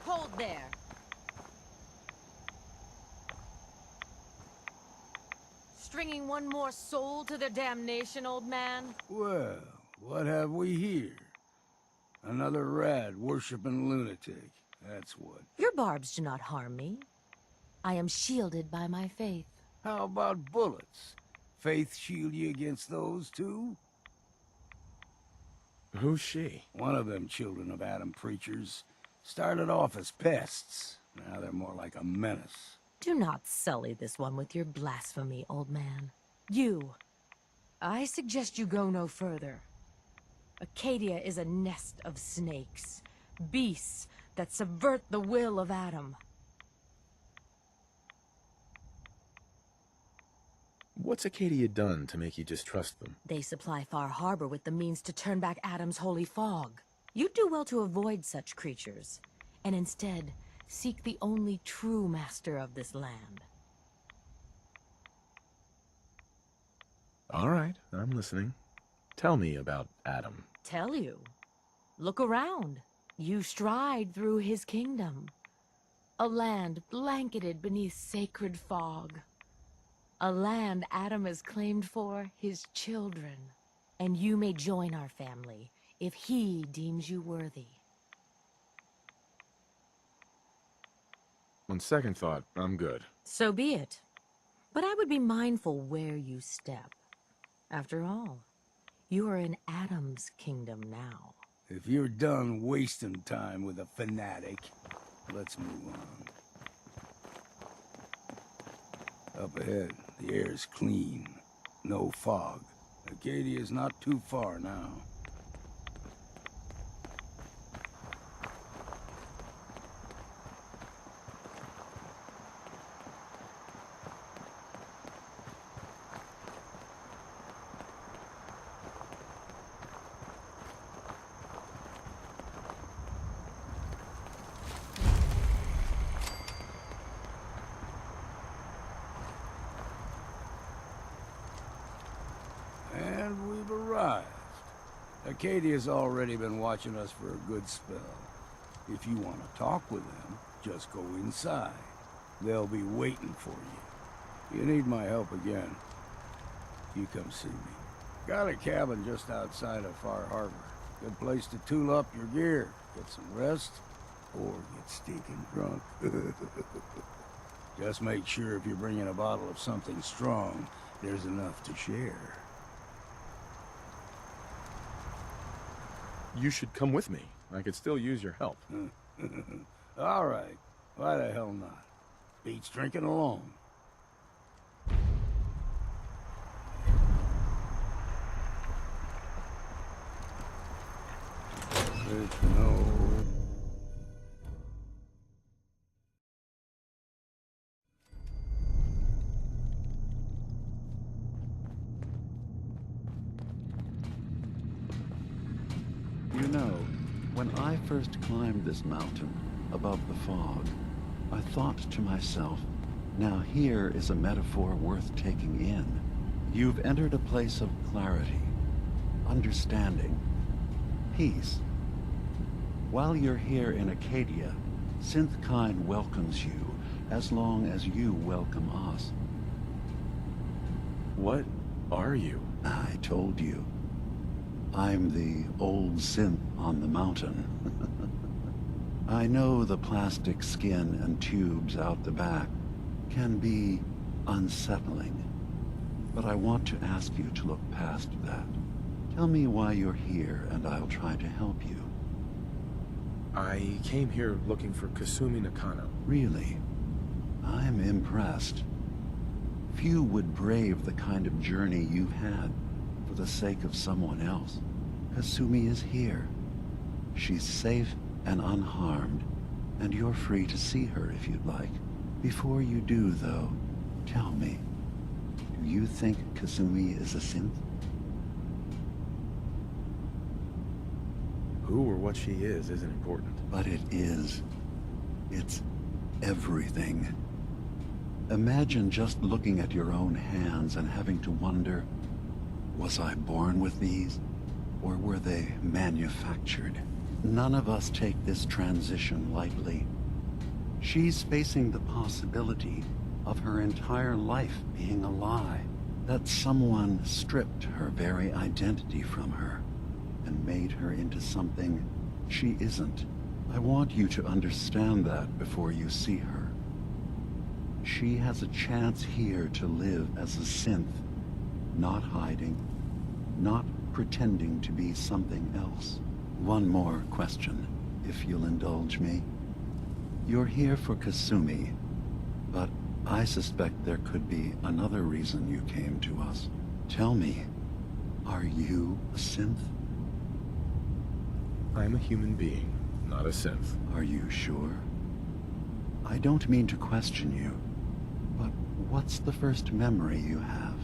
Hold there. Stringing one more soul to their damnation, old man? Well, what have we here? Another rad worshipping lunatic. That's what. Your barbs do not harm me. I am shielded by my faith. How about bullets? Faith shield you against those too? Who's she? One of them children of Adam preachers. Started off as pests. Now they're more like a menace. Do not sully this one with your blasphemy, old man. You. I suggest you go no further. Acadia is a nest of snakes. Beasts that subvert the will of Adam. What's Acadia done to make you distrust them? They supply Far Harbor with the means to turn back Adam's holy fog. You do well to avoid such creatures, and instead seek the only true master of this land. All right, I'm listening. Tell me about Adam. Tell you. Look around. You stride through his kingdom. A land blanketed beneath sacred fog. A land Adam has claimed for his children. And you may join our family if he deems you worthy. On second thought, I'm good. So be it. But I would be mindful where you step. After all, you are in Adam's kingdom now. If you're done wasting time with a fanatic, let's move on. Up ahead, the air's clean. no fog. Acadia's not too far now. And we've arrived. Acadia's already been watching us for a good spell. If you want to talk with them, just go inside. They'll be waiting for you. You need my help again, you come see me. Got a cabin just outside of Far Harbor. Good place to tool up your gear, get some rest, or get stinking drunk. Just make sure if you're bringing a bottle of something strong, there's enough to share. You should come with me. I could still use your help. All right. Why the hell not? Beats drinking alone. No. You know, when I first climbed this mountain above the fog, I thought to myself, now here is a metaphor worth taking in. You've entered a place of clarity, understanding, peace. While you're here in Acadia, Synthkind welcomes you as long as you welcome us. What are you? I told you. I'm the old synth on the mountain. I know the plastic skin and tubes out the back can be unsettling, but I want to ask you to look past that. Tell me why you're here, and I'll try to help you. I came here looking for Kasumi Nakano. Really? I'm impressed. Few would brave the kind of journey you've had for the sake of someone else. Kasumi is here. She's safe and unharmed, and you're free to see her if you'd like. Before you do, though, tell me, do you think Kasumi is a synth? Who or what she is isn't important. But it is. It's everything. Imagine just looking at your own hands and having to wonder, was I born with these, or were they manufactured? None of us take this transition lightly. She's facing the possibility of her entire life being a lie, that someone stripped her very identity from her and made her into something she isn't. I want you to understand that before you see her. She has a chance here to live as a synth, not hiding, not pretending to be something else. One more question, if you'll indulge me. You're here for Kasumi, but I suspect there could be another reason you came to us. Tell me, are you a synth? I'm a human being, not a synth. Are you sure? I don't mean to question you, but what's the first memory you have?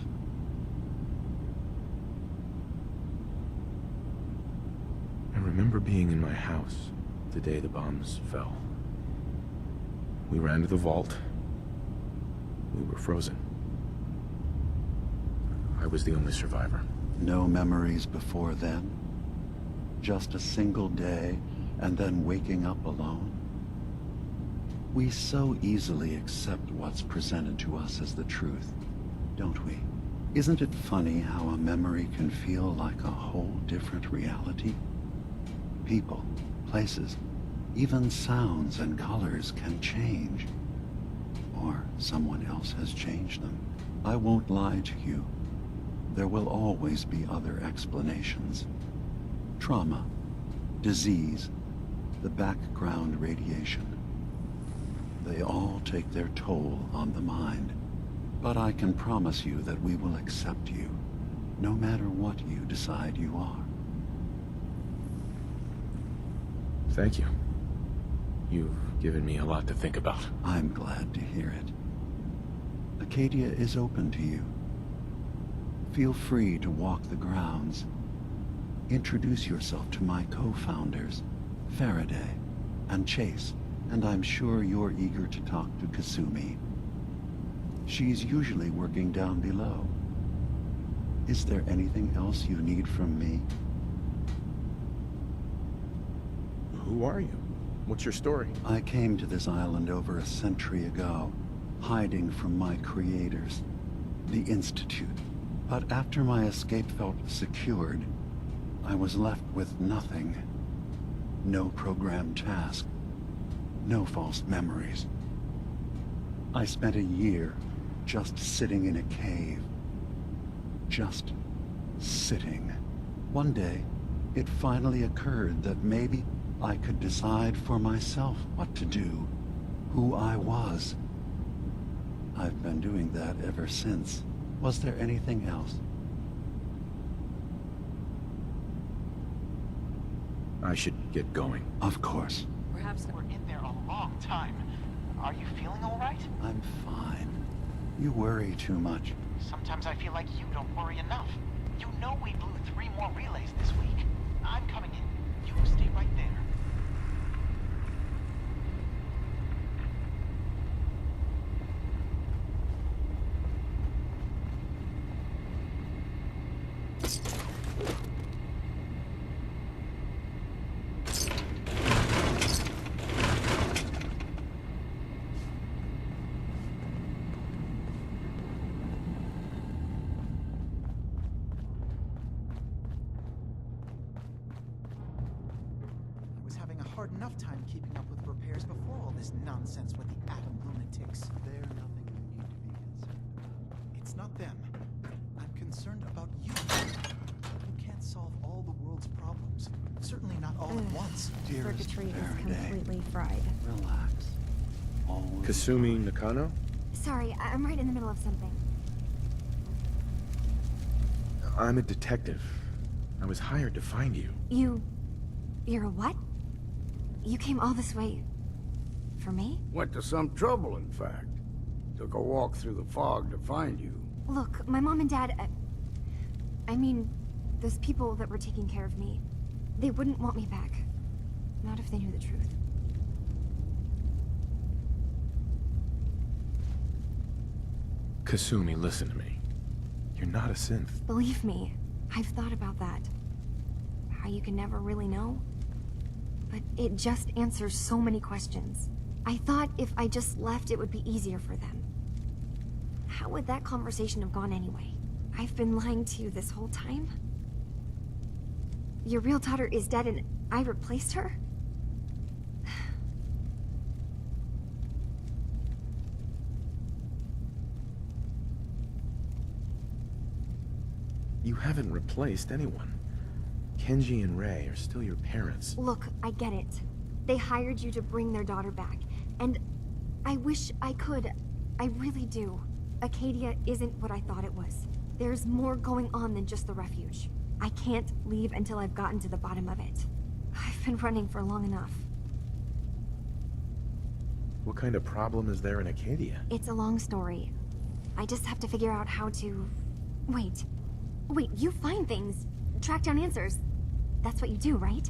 I remember being in my house the day the bombs fell. We ran to the vault. We were frozen. I was the only survivor. No memories before then? Just a single day, and then waking up alone? We so easily accept what's presented to us as the truth, don't we? Isn't it funny how a memory can feel like a whole different reality? People, places, even sounds and colors can change. Or someone else has changed them. I won't lie to you. There will always be other explanations. Trauma, disease, the background radiation. They all take their toll on the mind. But I can promise you that we will accept you, no matter what you decide you are. Thank you. You've given me a lot to think about. I'm glad to hear it. Acadia is open to you. Feel free to walk the grounds. Introduce yourself to my co-founders, Faraday and Chase, and I'm sure you're eager to talk to Kasumi. She's usually working down below. Is there anything else you need from me? Who are you? What's your story? I came to this island over a century ago, hiding from my creators, the Institute. But after my escape felt secured, I was left with nothing. No programmed task. No false memories. I spent a year just sitting in a cave. Just sitting. One day, it finally occurred that maybe I could decide for myself what to do, who I was. I've been doing that ever since. Was there anything else? I should get going. Of course. Perhaps we're in there a long time. Are you feeling all right? I'm fine. You worry too much. Sometimes I feel like you don't worry enough. You know we blew 3 more relays this week. I'm coming in. You stay right there. Hard enough time keeping up with repairs before all this nonsense with the Atom lunatics. They're nothing you need to be concerned about. It's not them. I'm concerned about you. You can't solve all the world's problems. Certainly not all at once. Circuitry is Faraday. completely fried. Relax. Always. Kasumi Nakano? Sorry, I'm right in the middle of something. I'm a detective. I was hired to find you. You're a what? You came all this way... for me? Went to some trouble, in fact. Took a walk through the fog to find you. Look, my mom and dad... I mean, those people that were taking care of me, they wouldn't want me back. Not if they knew the truth. Kasumi, listen to me. You're not a synth. Believe me, I've thought about that. How you can never really know. But it just answers so many questions. I thought if I just left, it would be easier for them. How would that conversation have gone anyway? I've been lying to you this whole time? Your real daughter is dead and I replaced her? You haven't replaced anyone. Kenji and Rei are still your parents. Look, I get it. They hired you to bring their daughter back. And I wish I could. I really do. Acadia isn't what I thought it was. There's more going on than just the refuge. I can't leave until I've gotten to the bottom of it. I've been running for long enough. What kind of problem is there in Acadia? It's a long story. I just have to figure out how to... Wait, you find things. Track down answers. That's what you do, right?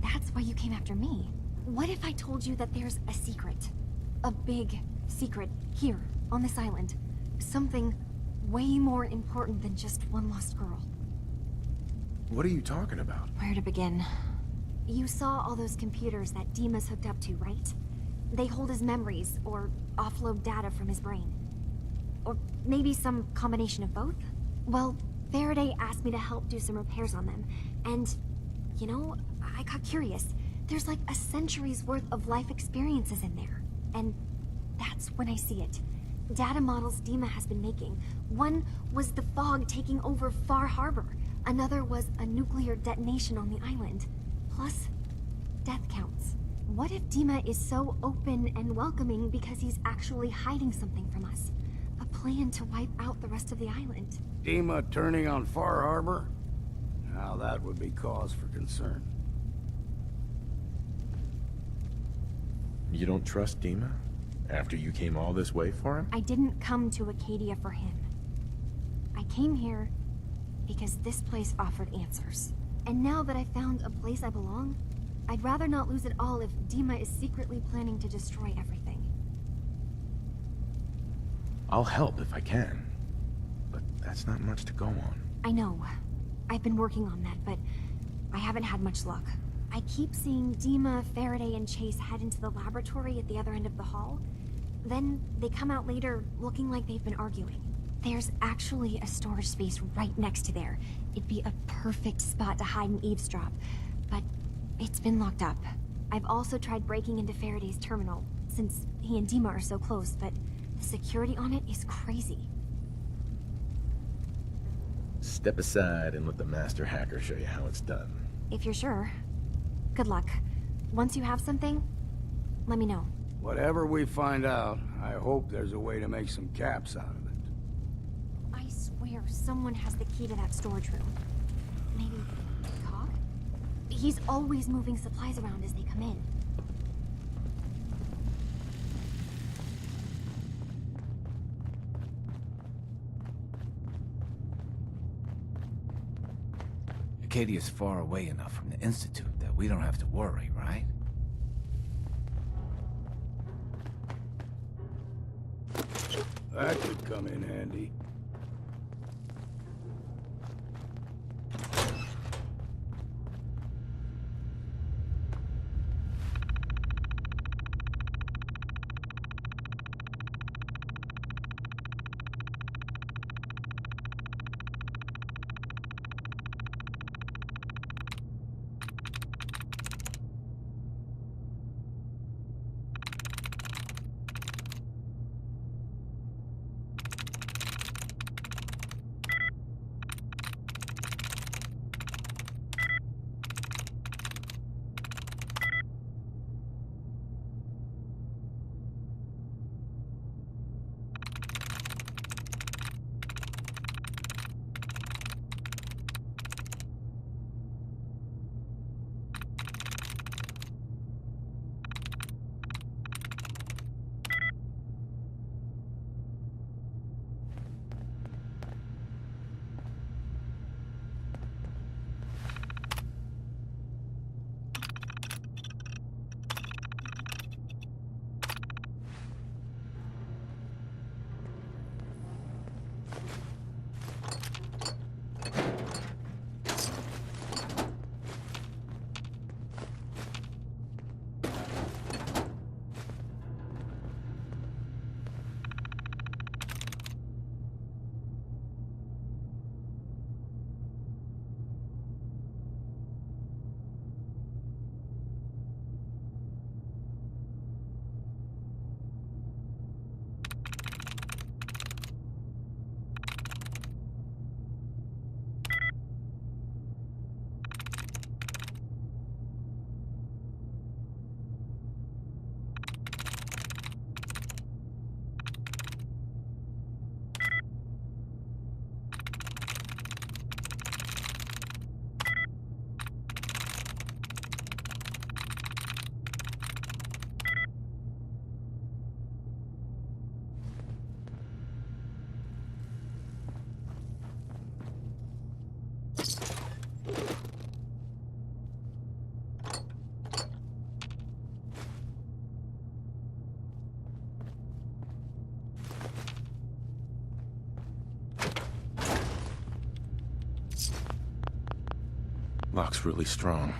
That's why you came after me. What if I told you that there's a secret? A big secret here, on this island. Something way more important than just one lost girl. What are you talking about? Where to begin? You saw all those computers that Dima's hooked up to, right? They hold his memories, or offload data from his brain. Or maybe some combination of both? Well, Faraday asked me to help do some repairs on them, and, you know, I got curious. There's like a century's worth of life experiences in there, and that's when I see it. Data models Dima has been making. One was the fog taking over Far Harbor. Another was a nuclear detonation on the island. Plus, death counts. What if Dima is so open and welcoming because he's actually hiding something from us? A plan to wipe out the rest of the island. Dima turning on Far Harbor? Now that would be cause for concern. You don't trust Dima? After you came all this way for him? I didn't come to Acadia for him. I came here because this place offered answers. And now that I found a place I belong, I'd rather not lose it all if Dima is secretly planning to destroy everything. I'll help if I can. But that's not much to go on. I know. I've been working on that, but I haven't had much luck. I keep seeing Dima, Faraday, and Chase head into the laboratory at the other end of the hall. Then they come out later looking like they've been arguing. There's actually a storage space right next to there. It'd be a perfect spot to hide and eavesdrop, but it's been locked up. I've also tried breaking into Faraday's terminal, since he and Dima are so close, but the security on it is crazy. Step aside and let the master hacker show you how it's done. If you're sure. Good luck. Once you have something, let me know. Whatever we find out, I hope there's a way to make some caps out of it. I swear someone has the key to that storage room. Maybe Cog? He's always moving supplies around as they come in. Acadia's far away enough from the Institute that we don't have to worry, right? That could come in handy. Lock's really strong.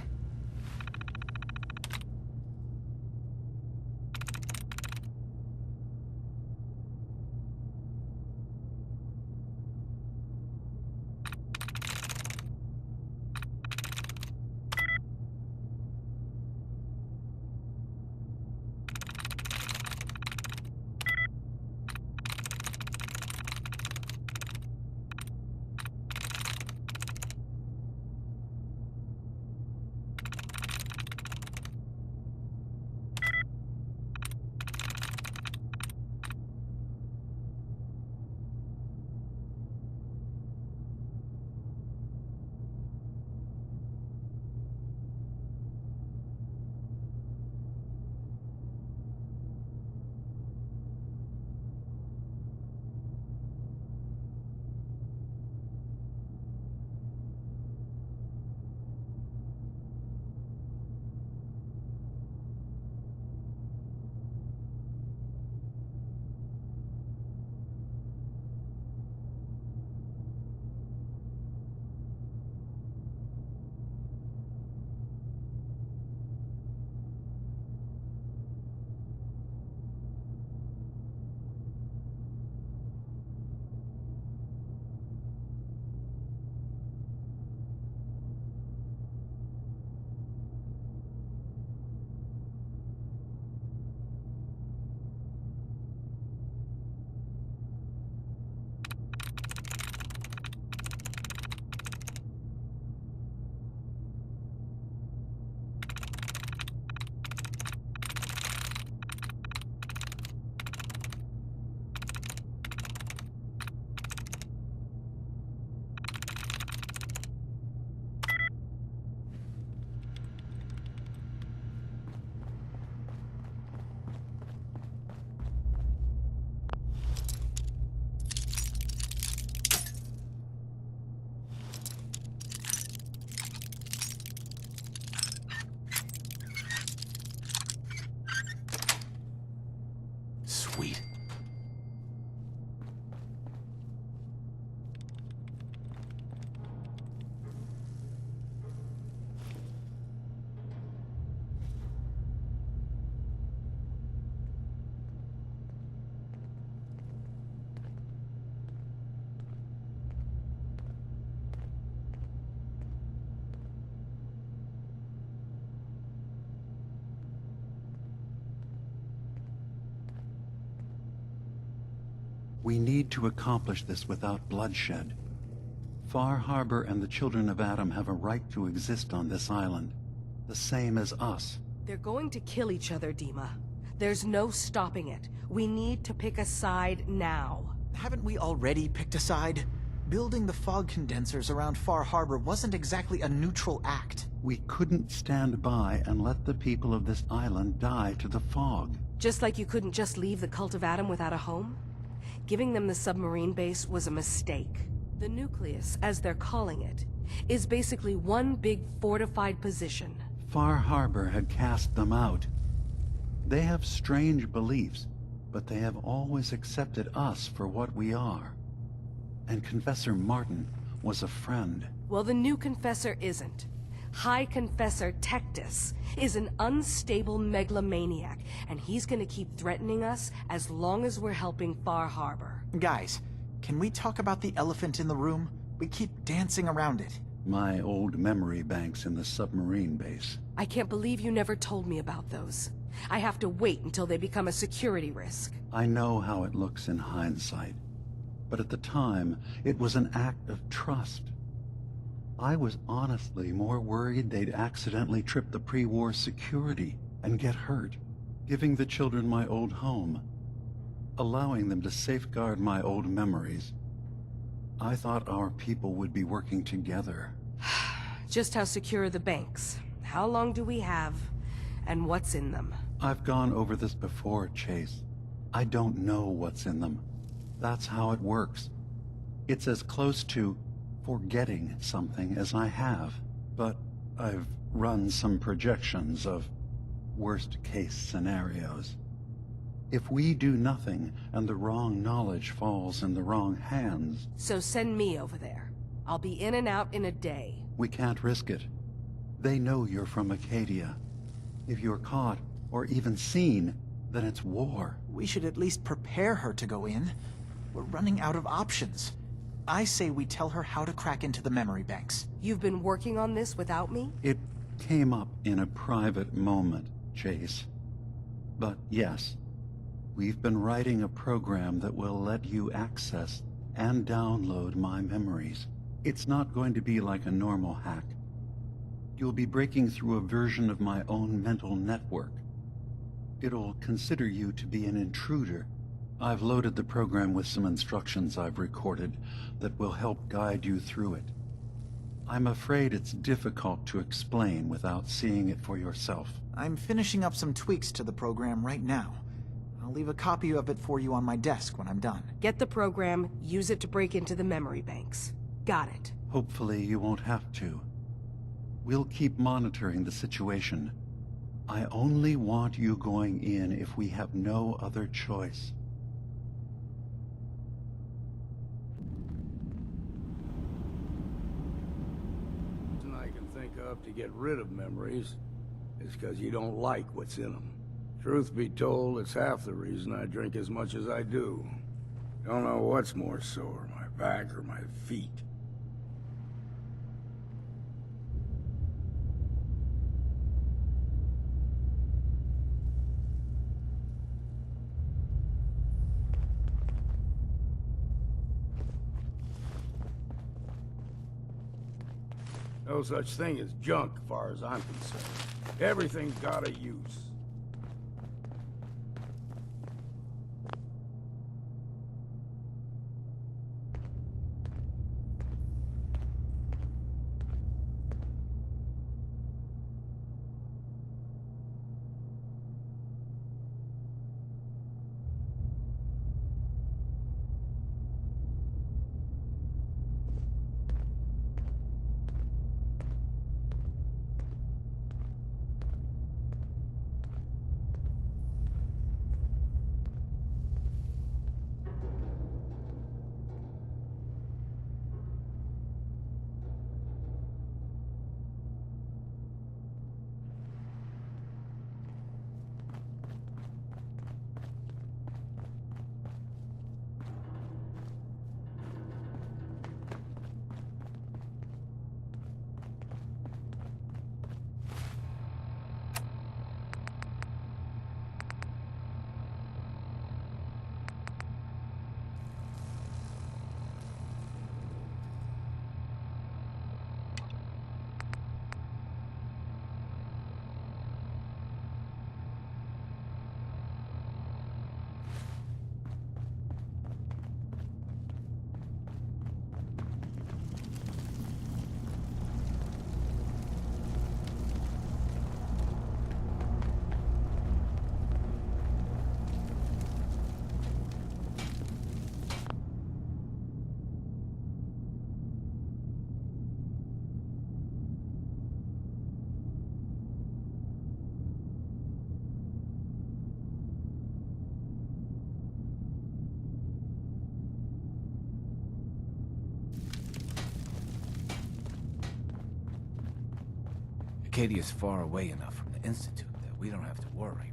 We need to accomplish this without bloodshed. Far Harbor and the children of Adam have a right to exist on this island, the same as us. They're going to kill each other, Dima. There's no stopping it. We need to pick a side now. Haven't we already picked a side? Building the fog condensers around Far Harbor wasn't exactly a neutral act. We couldn't stand by and let the people of this island die to the fog. Just like you couldn't just leave the Cult of Adam without a home? Giving them the submarine base was a mistake. The nucleus, as they're calling it, is basically one big fortified position. Far Harbor had cast them out. They have strange beliefs, but they have always accepted us for what we are. And Confessor Martin was a friend. Well, the new Confessor isn't. High Confessor Tectus is an unstable megalomaniac, and he's gonna keep threatening us as long as we're helping Far Harbor. Guys, can we talk about the elephant in the room? We keep dancing around it. My old memory banks in the submarine base. I can't believe you never told me about those. I have to wait until they become a security risk. I know how it looks in hindsight, but at the time, it was an act of trust. I was honestly more worried they'd accidentally trip the pre-war security and get hurt, giving the children my old home, allowing them to safeguard my old memories. I thought our people would be working together. Just how secure are the banks? How long do we have? And what's in them? I've gone over this before, Chase. I don't know what's in them. That's how it works. It's as close to forgetting something as I have. But I've run some projections of worst-case scenarios. If we do nothing and the wrong knowledge falls in the wrong hands... So send me over there. I'll be in and out in a day. We can't risk it. They know you're from Acadia. If you're caught, or even seen, then it's war. We should at least prepare her to go in. We're running out of options. I say we tell her how to crack into the memory banks. You've been working on this without me? It came up in a private moment, Chase. But yes, we've been writing a program that will let you access and download my memories. It's not going to be like a normal hack. You'll be breaking through a version of my own mental network. It'll consider you to be an intruder. I've loaded the program with some instructions I've recorded that will help guide you through it. I'm afraid it's difficult to explain without seeing it for yourself. I'm finishing up some tweaks to the program right now. I'll leave a copy of it for you on my desk when I'm done. Get the program, use it to break into the memory banks. Got it. Hopefully you won't have to. We'll keep monitoring the situation. I only want you going in if we have no other choice. I can think of to get rid of memories is because you don't like what's in them. Truth be told, it's half the reason I drink as much as I do. Don't know what's more sore, my back or my feet. No such thing as junk, as far as I'm concerned. Everything's got a use. Acadia's far away enough from the Institute that we don't have to worry,